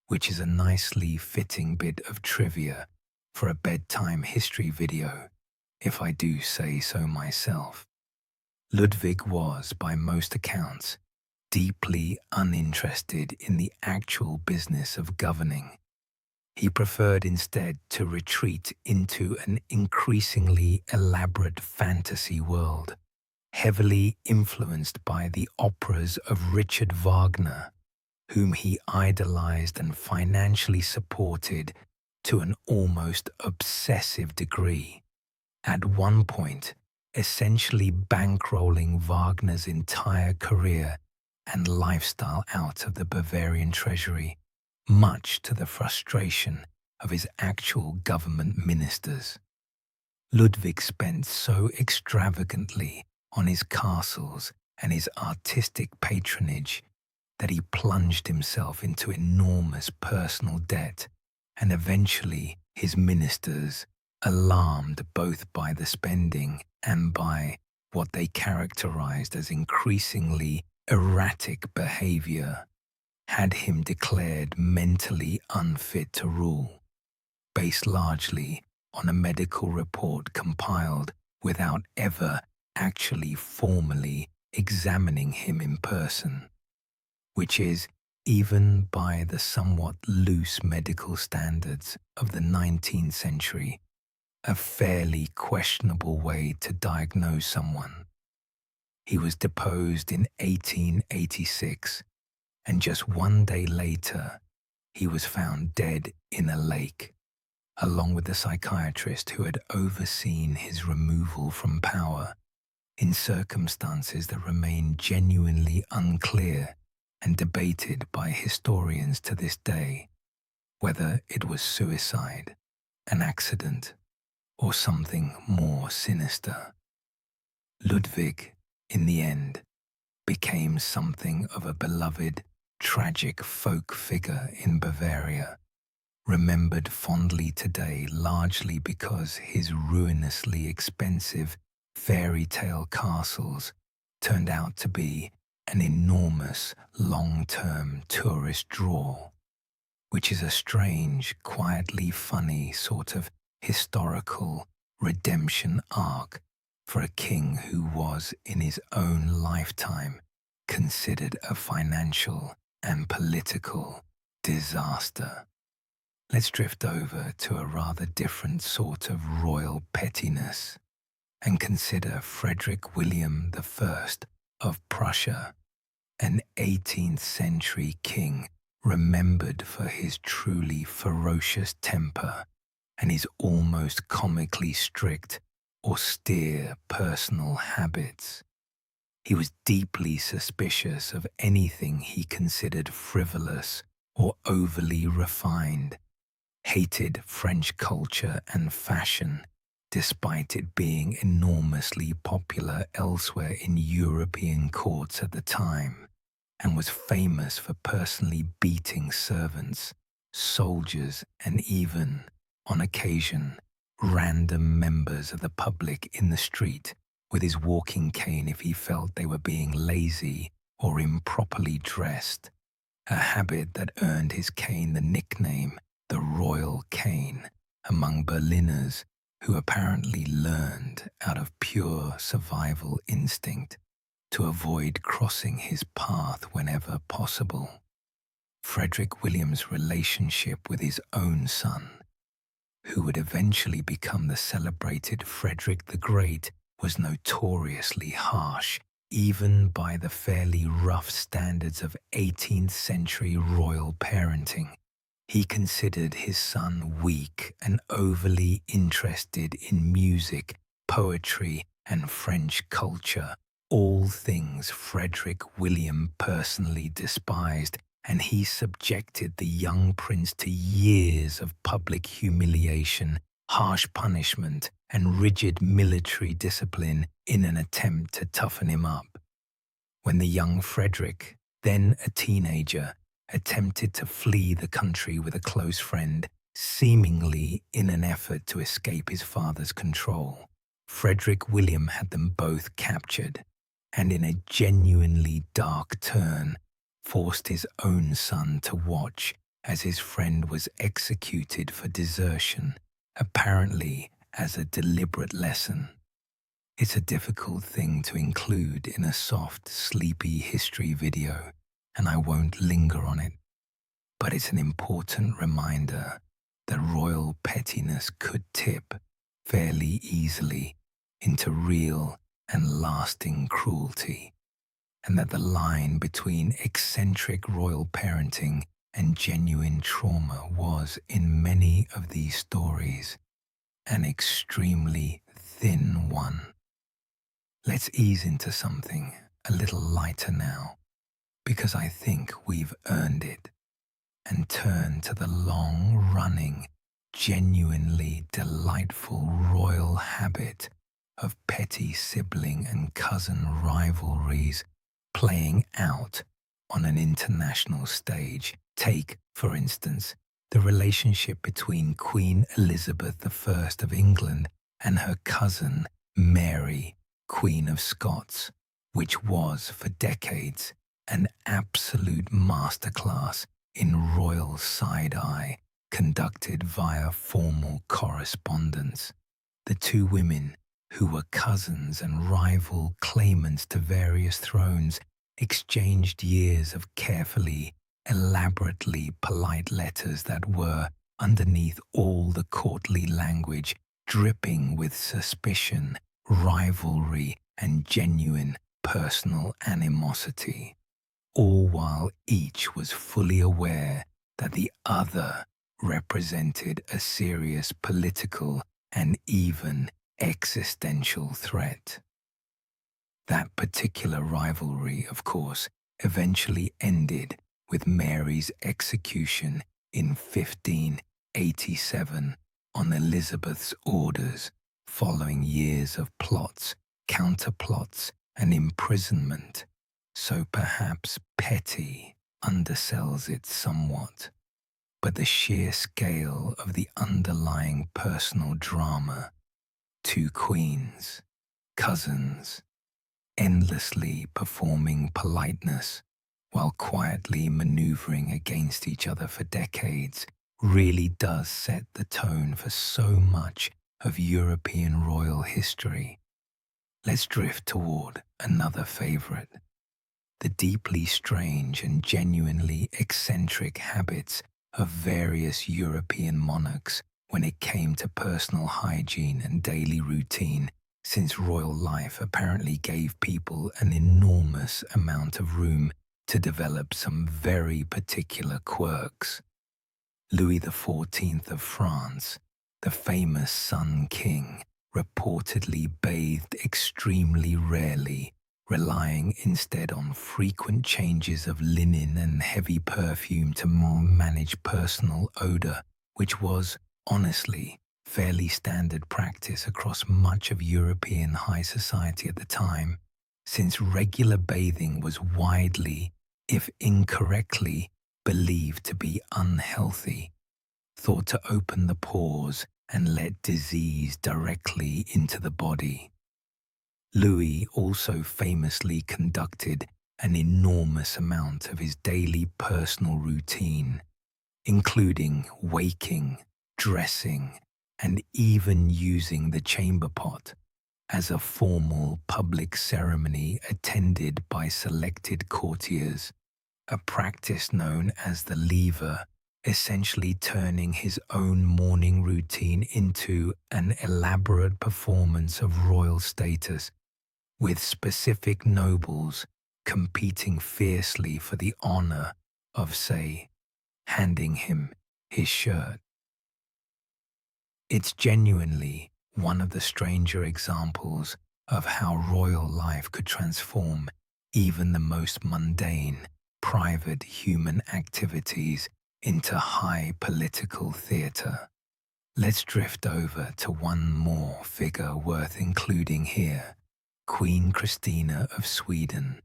which is a nicely fitting bit of trivia for a bedtime history video, if I do say so myself. Ludwig was, by most accounts, deeply uninterested in the actual business of governing. He preferred instead to retreat into an increasingly elaborate fantasy world, heavily influenced by the operas of Richard Wagner, whom he idolized and financially supported to an almost obsessive degree, at one point essentially bankrolling Wagner's entire career and lifestyle out of the Bavarian treasury, much to the frustration of his actual government ministers. Ludwig spent so extravagantly on his castles and his artistic patronage that he plunged himself into enormous personal debt, and eventually his ministers, alarmed both by the spending and by what they characterized as increasingly erratic behavior, had him declared mentally unfit to rule, based largely on a medical report compiled without ever actually formally examining him in person, which is, even by the somewhat loose medical standards of the 19th century, a fairly questionable way to diagnose someone. He was deposed in 1886, and just one day later, he was found dead in a lake, along with the psychiatrist who had overseen his removal from power, in circumstances that remain genuinely unclear and debated by historians to this day, whether it was suicide, an accident, or something more sinister. Ludwig, in the end, became something of a beloved, tragic folk figure in Bavaria, remembered fondly today largely because his ruinously expensive fairy tale castles turned out to be an enormous long-term tourist draw, which is a strange, quietly funny sort of historical redemption arc for a king who was, in his own lifetime, considered a financial and political disaster. Let's drift over to a rather different sort of royal pettiness and consider Frederick William I of Prussia, an 18th century king remembered for his truly ferocious temper and his almost comically strict, austere personal habits. He was deeply suspicious of anything he considered frivolous or overly refined, hated French culture and fashion, despite it being enormously popular elsewhere in European courts at the time, and was famous for personally beating servants, soldiers, and even, on occasion, random members of the public in the street with his walking cane if he felt they were being lazy or improperly dressed, a habit that earned his cane the nickname the Royal Cane among Berliners who apparently learned out of pure survival instinct to avoid crossing his path whenever possible. Frederick William's relationship with his own son, who would eventually become the celebrated Frederick the Great, was notoriously harsh, even by the fairly rough standards of 18th century royal parenting. He considered his son weak and overly interested in music, poetry, and French culture, all things Frederick William personally despised, and he subjected the young prince to years of public humiliation, harsh punishment, and rigid military discipline in an attempt to toughen him up. When the young Frederick, then a teenager, attempted to flee the country with a close friend, seemingly in an effort to escape his father's control, Frederick William had them both captured, and in a genuinely dark turn, forced his own son to watch as his friend was executed for desertion, apparently as a deliberate lesson. It's a difficult thing to include in a soft, sleepy history video, and I won't linger on it. But it's an important reminder that royal pettiness could tip fairly easily into real and lasting cruelty, and that the line between eccentric royal parenting and genuine trauma was, in many of these stories, an extremely thin one. Let's ease into something a little lighter now, because I think we've earned it, and turn to the long-running, genuinely delightful royal habit of petty sibling and cousin rivalries playing out on an international stage. Take, for instance, the relationship between Queen Elizabeth I of England and her cousin Mary, Queen of Scots, which was for decades an absolute masterclass in royal side-eye conducted via formal correspondence. The two women, who were cousins and rival claimants to various thrones, exchanged years of carefully, elaborately polite letters that were, underneath all the courtly language, dripping with suspicion, rivalry, and genuine personal animosity, all while each was fully aware that the other represented a serious political and even existential threat. That particular rivalry, of course, eventually ended with Mary's execution in 1587 on Elizabeth's orders, following years of plots, counterplots, and imprisonment. So perhaps petty undersells it somewhat, but the sheer scale of the underlying personal drama, two queens, cousins, endlessly performing politeness while quietly maneuvering against each other for decades, really does set the tone for so much of European royal history. Let's drift toward another favorite: the deeply strange and genuinely eccentric habits of various European monarchs when it came to personal hygiene and daily routine, since royal life apparently gave people an enormous amount of room to develop some very particular quirks. Louis XIV of France, the famous Sun King, reportedly bathed extremely rarely, relying instead on frequent changes of linen and heavy perfume to manage personal odor, which was, honestly, fairly standard practice across much of European high society at the time, since regular bathing was widely, if incorrectly, believed to be unhealthy, thought to open the pores and let disease directly into the body. Louis also famously conducted an enormous amount of his daily personal routine, including waking, dressing, and even using the chamber pot as a formal public ceremony attended by selected courtiers, a practice known as the lever, essentially turning his own morning routine into an elaborate performance of royal status, with specific nobles competing fiercely for the honor of, say, handing him his shirt. It's genuinely one of the stranger examples of how royal life could transform even the most mundane, private human activities into high political theater. Let's drift over to one more figure worth including here: Queen Christina of Sweden,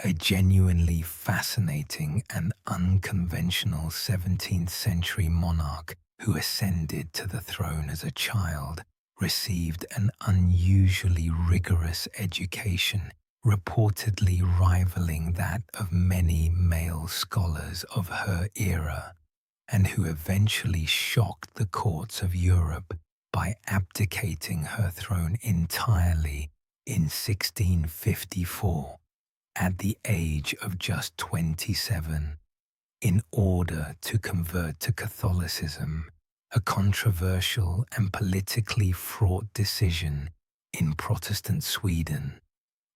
a genuinely fascinating and unconventional 17th century monarch who ascended to the throne as a child, received an unusually rigorous education, reportedly rivaling that of many male scholars of her era, and who eventually shocked the courts of Europe by abdicating her throne entirely in 1654 at the age of just 27 in order to convert to Catholicism, a controversial and politically fraught decision in Protestant Sweden,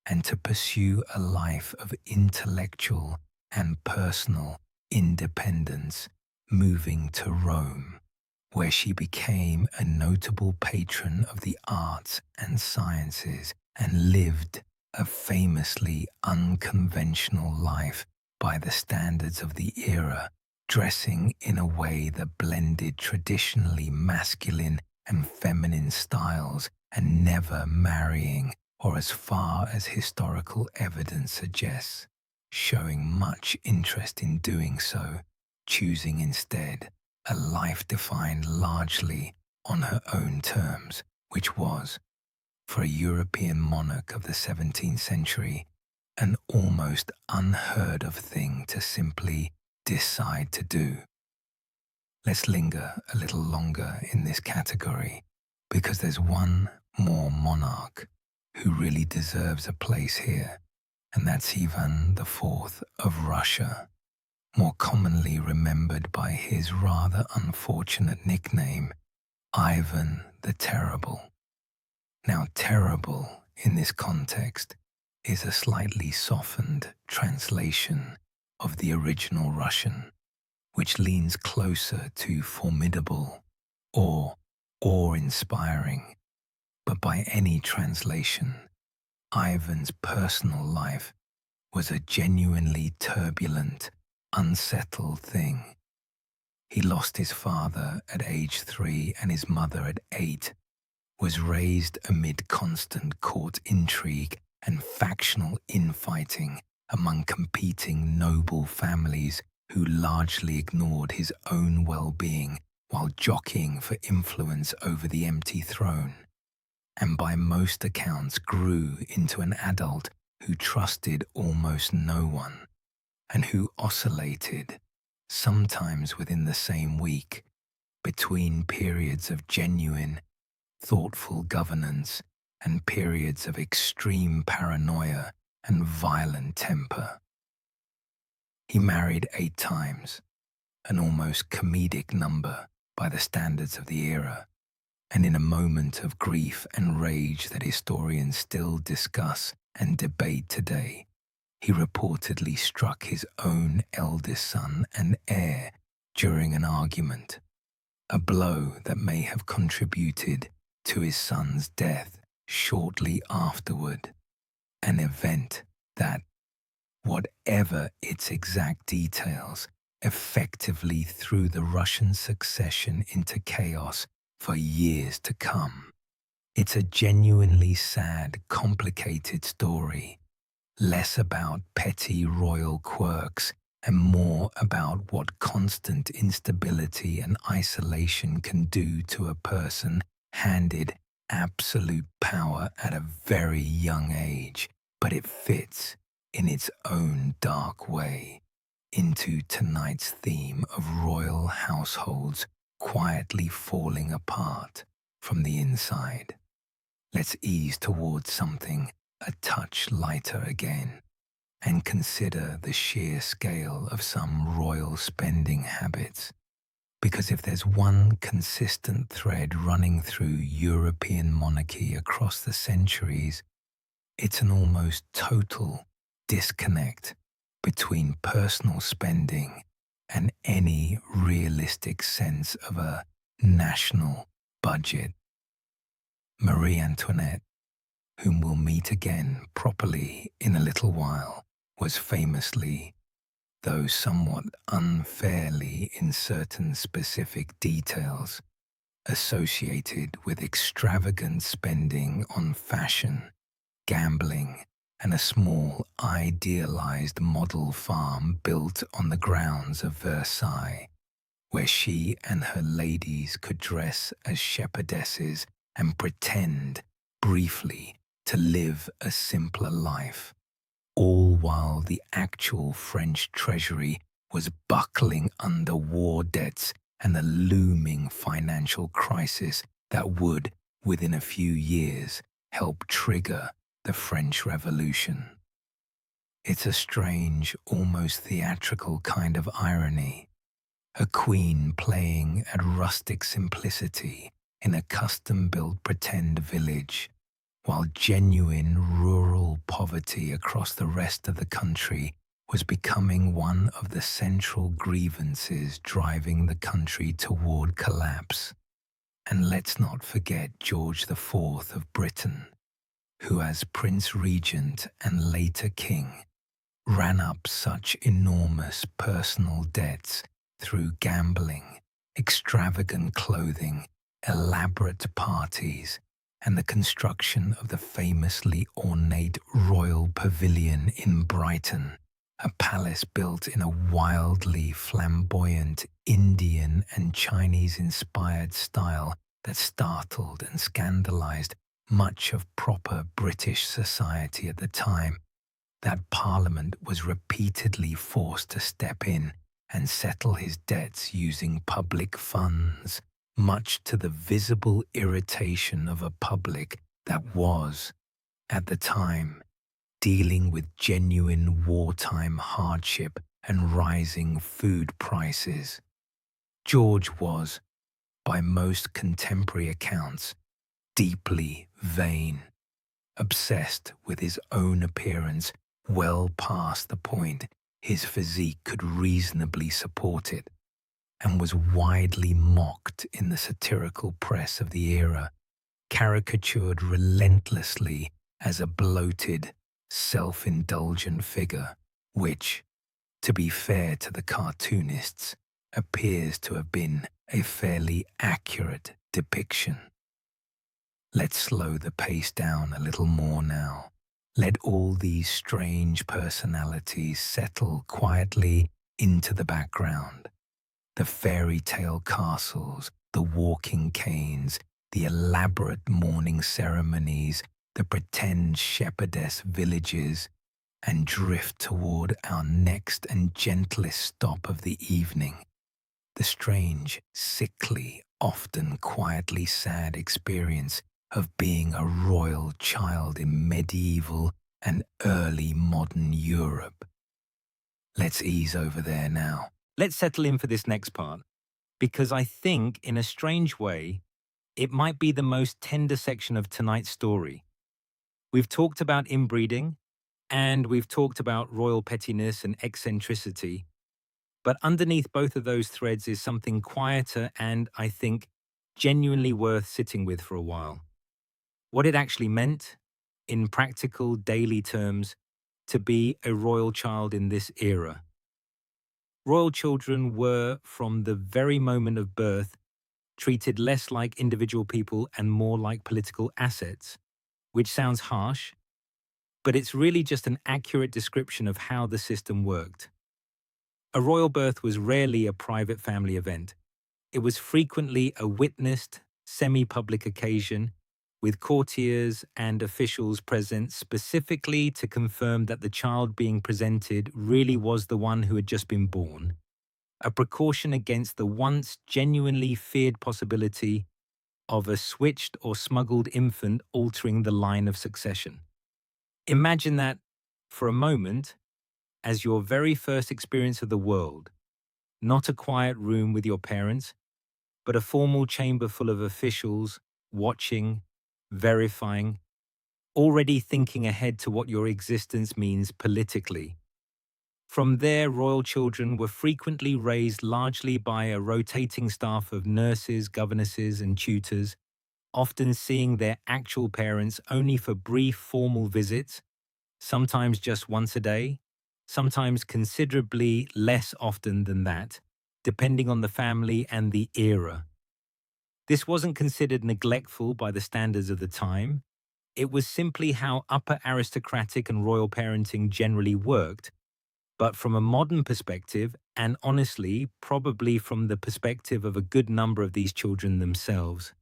and to pursue a life of intellectual and personal independence, moving to Rome, where she became a notable patron of the arts and sciences and lived a famously unconventional life by the standards of the era, dressing in a way that blended traditionally masculine and feminine styles and never marrying, or as far as historical evidence suggests, showing much interest in doing so, choosing instead a life defined largely on her own terms, which was, for a European monarch of the 17th century, an almost unheard of thing to simply decide to do. Let's linger a little longer in this category, because there's one more monarch who really deserves a place here, and that's Ivan IV of Russia, more commonly remembered by his rather unfortunate nickname, Ivan the Terrible. Now, terrible in this context is a slightly softened translation of the original Russian, which leans closer to formidable or awe-inspiring. But by any translation, Ivan's personal life was a genuinely turbulent, unsettled thing. He lost his father at age 3 and his mother at 8, was raised amid constant court intrigue and factional infighting among competing noble families who largely ignored his own well-being while jockeying for influence over the empty throne, and by most accounts grew into an adult who trusted almost no one, and who oscillated, sometimes within the same week, between periods of genuine, thoughtful governance and periods of extreme paranoia and violent temper. He married 8 times, an almost comedic number by the standards of the era, and in a moment of grief and rage that historians still discuss and debate today, he reportedly struck his own eldest son and heir during an argument, a blow that may have contributed to his son's death shortly afterward, an event that, whatever its exact details, effectively threw the Russian succession into chaos for years to come. It's a genuinely sad, complicated story, less about petty royal quirks and more about what constant instability and isolation can do to a person handed absolute power at a very young age, but it fits in its own dark way into tonight's theme of royal households quietly falling apart from the inside. Let's ease towards something a touch lighter again and consider the sheer scale of some royal spending habits. Because if there's one consistent thread running through European monarchy across the centuries, it's an almost total disconnect between personal spending and any realistic sense of a national budget. Marie Antoinette, whom we'll meet again properly in a little while, was famously, though somewhat unfairly in certain specific details, associated with extravagant spending on fashion, gambling, and a small idealized model farm built on the grounds of Versailles, where she and her ladies could dress as shepherdesses and pretend, briefly, to live a simpler life, all while the actual French treasury was buckling under war debts and a looming financial crisis that would, within a few years, help trigger the French Revolution. It's a strange, almost theatrical kind of irony. A queen playing at rustic simplicity in a custom-built pretend village, while genuine rural poverty across the rest of the country was becoming one of the central grievances driving the country toward collapse. And let's not forget George IV of Britain, who as Prince Regent and later King, ran up such enormous personal debts through gambling, extravagant clothing, elaborate parties, and the construction of the famously ornate Royal Pavilion in Brighton, a palace built in a wildly flamboyant Indian and Chinese-inspired style that startled and scandalized much of proper British society at the time, that Parliament was repeatedly forced to step in and settle his debts using public funds, much to the visible irritation of a public that was, at the time, dealing with genuine wartime hardship and rising food prices. George was, by most contemporary accounts, deeply vain, obsessed with his own appearance well past the point his physique could reasonably support it, and was widely mocked in the satirical press of the era, caricatured relentlessly as a bloated, self-indulgent figure, which, to be fair to the cartoonists, appears to have been a fairly accurate depiction. Let's slow the pace down a little more now. Let all these strange personalities settle quietly into the background. The fairy tale castles, the walking canes, the elaborate mourning ceremonies, the pretend shepherdess villages, and drift toward our next and gentlest stop of the evening, the strange, sickly, often quietly sad experience of being a royal child in medieval and early modern Europe. Let's ease over there now. Let's settle in for this next part, because I think, in a strange way, it might be the most tender section of tonight's story. We've talked about inbreeding, and we've talked about royal pettiness and eccentricity, but underneath both of those threads is something quieter and, I think, genuinely worth sitting with for a while. What it actually meant, in practical daily terms, to be a royal child in this era. Royal children were, from the very moment of birth, treated less like individual people and more like political assets, which sounds harsh, but it's really just an accurate description of how the system worked. A royal birth was rarely a private family event. It was frequently a witnessed, semi-public occasion, with courtiers and officials present specifically to confirm that the child being presented really was the one who had just been born, a precaution against the once genuinely feared possibility of a switched or smuggled infant altering the line of succession. Imagine that, for a moment, as your very first experience of the world, not a quiet room with your parents, but a formal chamber full of officials watching, verifying, already thinking ahead to what your existence means politically. From there, royal children were frequently raised largely by a rotating staff of nurses, governesses, and tutors, often seeing their actual parents only for brief formal visits, sometimes just once a day, sometimes considerably less often than that, depending on the family and the era. This wasn't considered neglectful by the standards of the time. It was simply how upper aristocratic and royal parenting generally worked. But from a modern perspective, and honestly, probably from the perspective of a good number of these children themselves,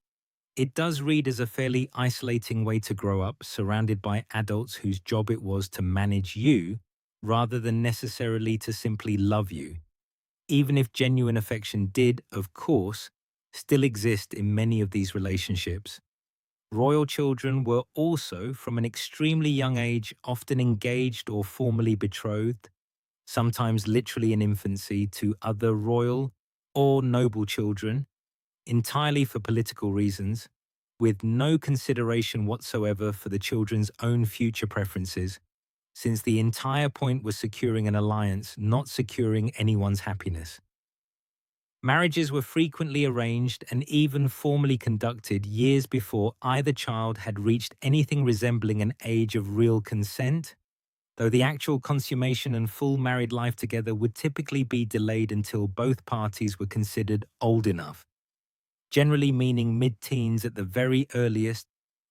it does read as a fairly isolating way to grow up, surrounded by adults whose job it was to manage you, rather than necessarily to simply love you. Even if genuine affection did, of course, still exist in many of these relationships. Royal children were also, from an extremely young age, often engaged or formally betrothed, sometimes literally in infancy, to other royal or noble children, entirely for political reasons, with no consideration whatsoever for the children's own future preferences, since the entire point was securing an alliance, not securing anyone's happiness. Marriages were frequently arranged and even formally conducted years before either child had reached anything resembling an age of real consent, though the actual consummation and full married life together would typically be delayed until both parties were considered old enough, generally meaning mid-teens at the very earliest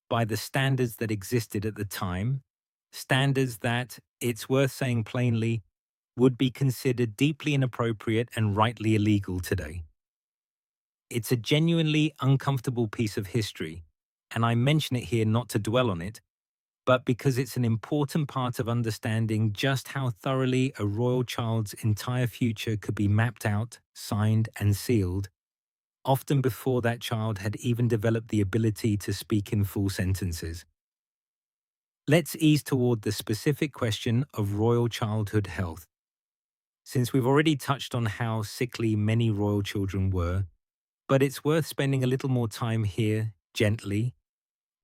by the standards that existed at the time, standards that, it's worth saying plainly, would be considered deeply inappropriate and rightly illegal today. It's a genuinely uncomfortable piece of history, and I mention it here not to dwell on it, but because it's an important part of understanding just how thoroughly a royal child's entire future could be mapped out, signed, and sealed, often before that child had even developed the ability to speak in full sentences. Let's ease toward the specific question of royal childhood health. Since we've already touched on how sickly many royal children were, but it's worth spending a little more time here, gently,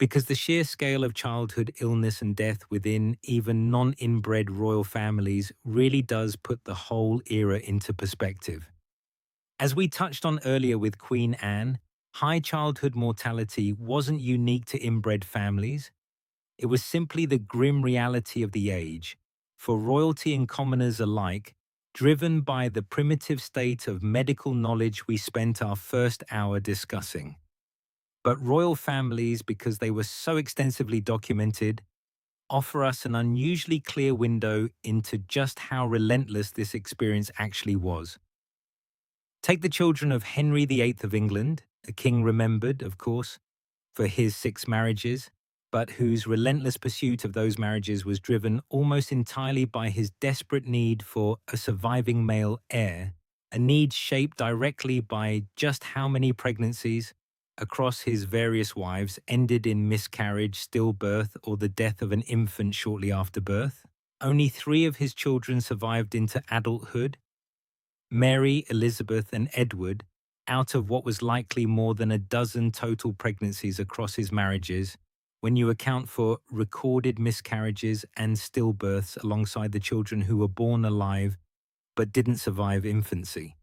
because the sheer scale of childhood illness and death within even non-inbred royal families really does put the whole era into perspective. As we touched on earlier with Queen Anne, high childhood mortality wasn't unique to inbred families. It was simply the grim reality of the age, for royalty and commoners alike, driven by the primitive state of medical knowledge we spent our first hour discussing. But royal families, because they were so extensively documented, offer us an unusually clear window into just how relentless this experience actually was. Take the children of Henry VIII of England, a king remembered, of course, for his 6 marriages, but whose relentless pursuit of those marriages was driven almost entirely by his desperate need for a surviving male heir, a need shaped directly by just how many pregnancies across his various wives ended in miscarriage, stillbirth, or the death of an infant shortly after birth. Only 3 of his children survived into adulthood: Mary, Elizabeth, and Edward, out of what was likely more than a dozen total pregnancies across his marriages, when you account for recorded miscarriages and stillbirths alongside the children who were born alive but didn't survive infancy.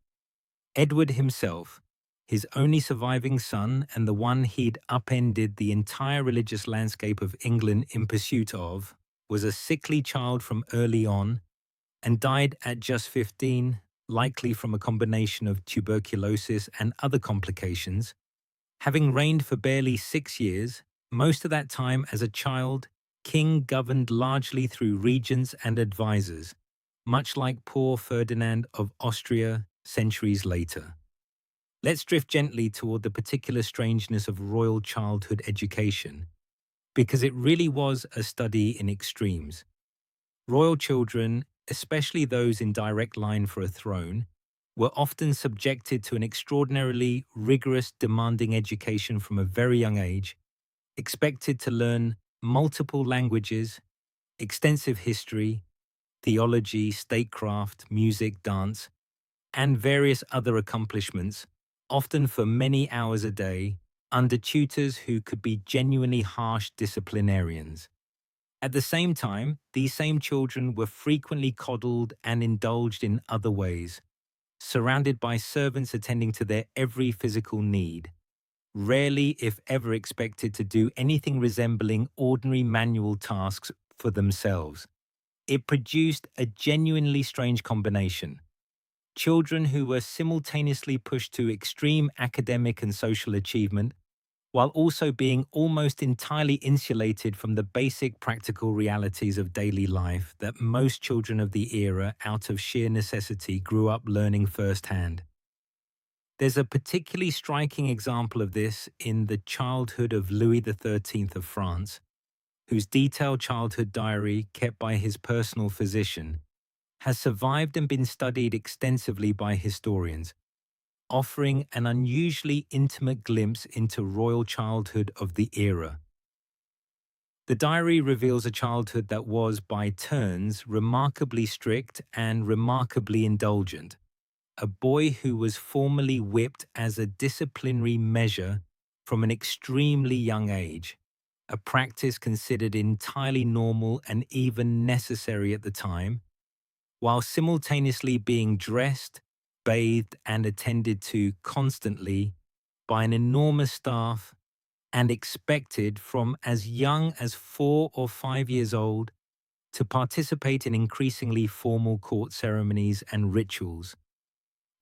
Edward himself, his only surviving son and the one he'd upended the entire religious landscape of England in pursuit of, was a sickly child from early on and died at just 15, likely from a combination of tuberculosis and other complications, having reigned for barely 6 years. Most of that time as a child, King governed largely through regents and advisors, much like poor Ferdinand of Austria centuries later. Let's drift gently toward the particular strangeness of royal childhood education, because it really was a study in extremes. Royal children, especially those in direct line for a throne, were often subjected to an extraordinarily rigorous, demanding education from a very young age, expected to learn multiple languages, extensive history, theology, statecraft, music, dance, and various other accomplishments, often for many hours a day, under tutors who could be genuinely harsh disciplinarians. At the same time, these same children were frequently coddled and indulged in other ways, surrounded by servants attending to their every physical need, rarely, if ever, expected to do anything resembling ordinary manual tasks for themselves. It produced a genuinely strange combination. Children who were simultaneously pushed to extreme academic and social achievement, while also being almost entirely insulated from the basic practical realities of daily life that most children of the era, out of sheer necessity, grew up learning firsthand. There's a particularly striking example of this in the childhood of Louis XIII of France, whose detailed childhood diary, kept by his personal physician, has survived and been studied extensively by historians. offering an unusually intimate glimpse into royal childhood of the era. The diary reveals a childhood that was, by turns, remarkably strict and remarkably indulgent. A boy who was formally whipped as a disciplinary measure from an extremely young age, a practice considered entirely normal and even necessary at the time, while simultaneously being dressed, bathed, and attended to constantly by an enormous staff and expected from as young as 4 or 5 years old to participate in increasingly formal court ceremonies and rituals,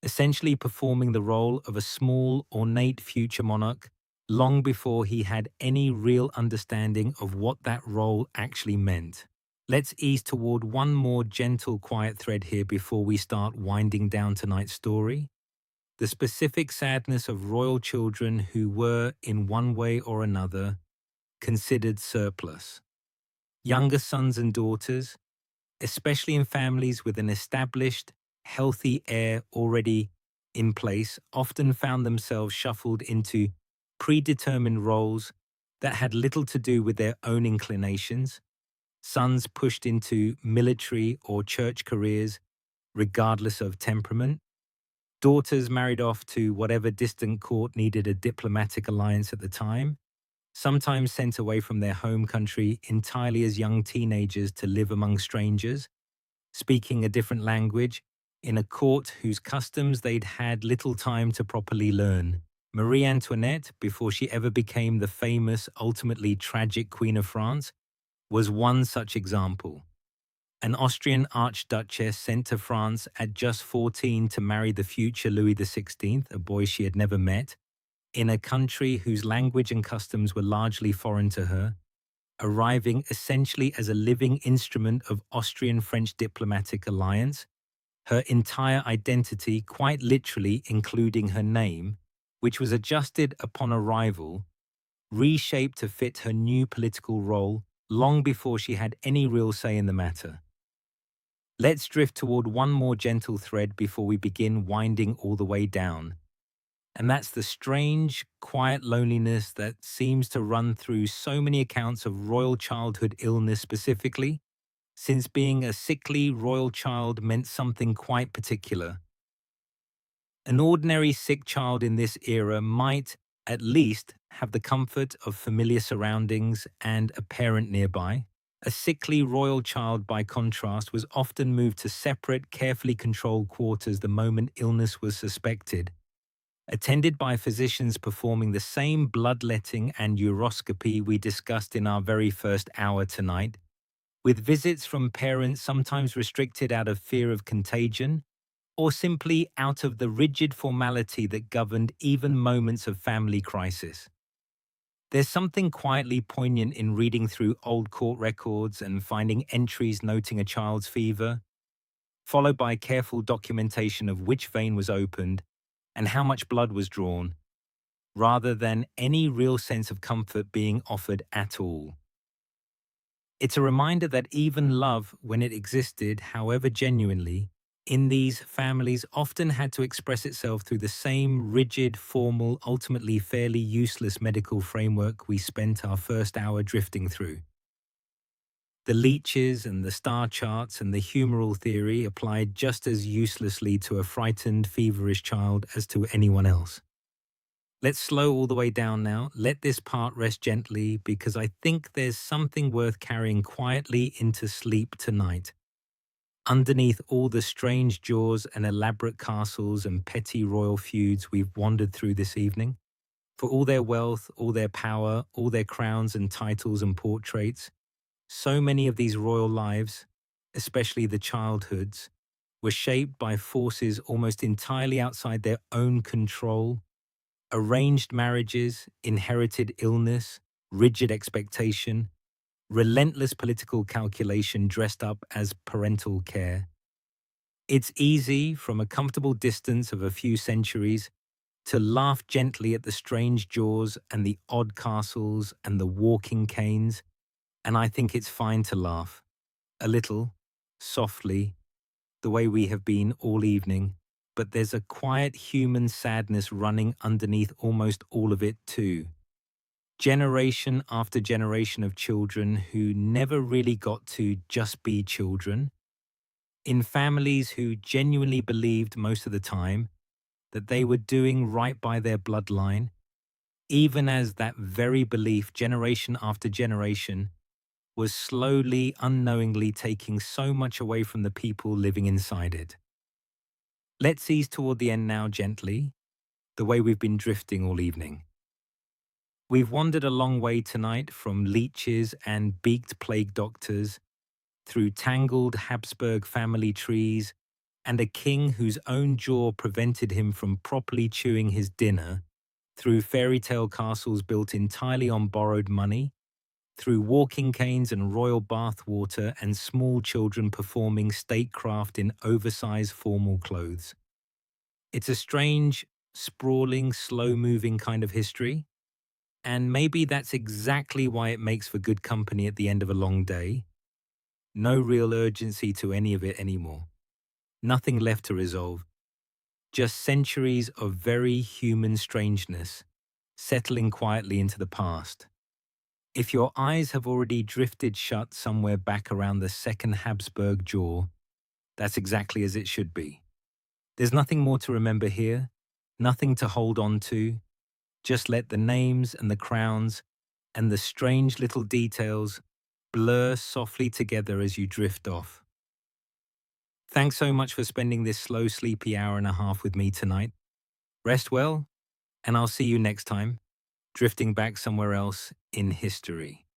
essentially performing the role of a small, ornate future monarch long before he had any real understanding of what that role actually meant. Let's ease toward one more gentle, quiet thread here before we start winding down tonight's story. The specific sadness of royal children who were, in one way or another, considered surplus. Younger sons and daughters, especially in families with an established, healthy heir already in place, often found themselves shuffled into predetermined roles that had little to do with their own inclinations. Sons pushed into military or church careers, regardless of temperament. Daughters married off to whatever distant court needed a diplomatic alliance at the time, sometimes sent away from their home country entirely as young teenagers to live among strangers, speaking a different language, in a court whose customs they'd had little time to properly learn. Marie Antoinette, before she ever became the famous, ultimately tragic Queen of France, was one such example. An Austrian archduchess sent to France at just 14 to marry the future Louis XVI, a boy she had never met, in a country whose language and customs were largely foreign to her, arriving essentially as a living instrument of Austrian-French diplomatic alliance, her entire identity quite literally including her name, which was adjusted upon arrival, reshaped to fit her new political role long before she had any real say in the matter. Let's drift toward one more gentle thread before we begin winding all the way down. And that's the strange, quiet loneliness that seems to run through so many accounts of royal childhood illness specifically, since being a sickly royal child meant something quite particular. An ordinary sick child in this era might, at least, have the comfort of familiar surroundings and a parent nearby. A sickly royal child, by contrast, was often moved to separate, carefully controlled quarters the moment illness was suspected, attended by physicians performing the same bloodletting and uroscopy we discussed in our very first hour tonight, with visits from parents sometimes restricted out of fear of contagion, or simply out of the rigid formality that governed even moments of family crisis. There's something quietly poignant in reading through old court records and finding entries noting a child's fever, followed by careful documentation of which vein was opened and how much blood was drawn, rather than any real sense of comfort being offered at all. It's a reminder that even love, when it existed, however genuinely, in these families often had to express itself through the same rigid, formal, ultimately fairly useless medical framework we spent our first hour drifting through. The leeches and the star charts and the humoral theory applied just as uselessly to a frightened, feverish child as to anyone else. Let's slow all the way down now. Let this part rest gently because I think there's something worth carrying quietly into sleep tonight. Underneath all the strange jaws and elaborate castles and petty royal feuds we've wandered through this evening, for all their wealth, all their power, all their crowns and titles and portraits, so many of these royal lives, especially the childhoods, were shaped by forces almost entirely outside their own control. Arranged marriages, inherited illness, rigid expectation, relentless political calculation dressed up as parental care. It's easy, from a comfortable distance of a few centuries, to laugh gently at the strange jaws and the odd castles and the walking canes, and I think it's fine to laugh. A little, softly, the way we have been all evening. but there's a quiet human sadness running underneath almost all of it too. Generation after generation of children who never really got to just be children, in families who genuinely believed most of the time that they were doing right by their bloodline, even as that very belief, generation after generation, was slowly, unknowingly taking so much away from the people living inside it. Let's ease toward the end now gently, the way we've been drifting all evening. We've wandered a long way tonight from leeches and beaked plague doctors, through tangled Habsburg family trees, and a king whose own jaw prevented him from properly chewing his dinner, through fairy tale castles built entirely on borrowed money, through walking canes and royal bath water and small children performing statecraft in oversized formal clothes. It's a strange, sprawling, slow-moving kind of history, and maybe that's exactly why it makes for good company at the end of a long day. No real urgency to any of it anymore. Nothing left to resolve. Just centuries of very human strangeness settling quietly into the past. If your eyes have already drifted shut somewhere back around the second Habsburg jaw, that's exactly as it should be. There's nothing more to remember here, nothing to hold on to. Just let the names and the crowns and the strange little details blur softly together as you drift off. Thanks so much for spending this slow, sleepy hour and a half with me tonight. Rest well, and I'll see you next time, drifting back somewhere else in history.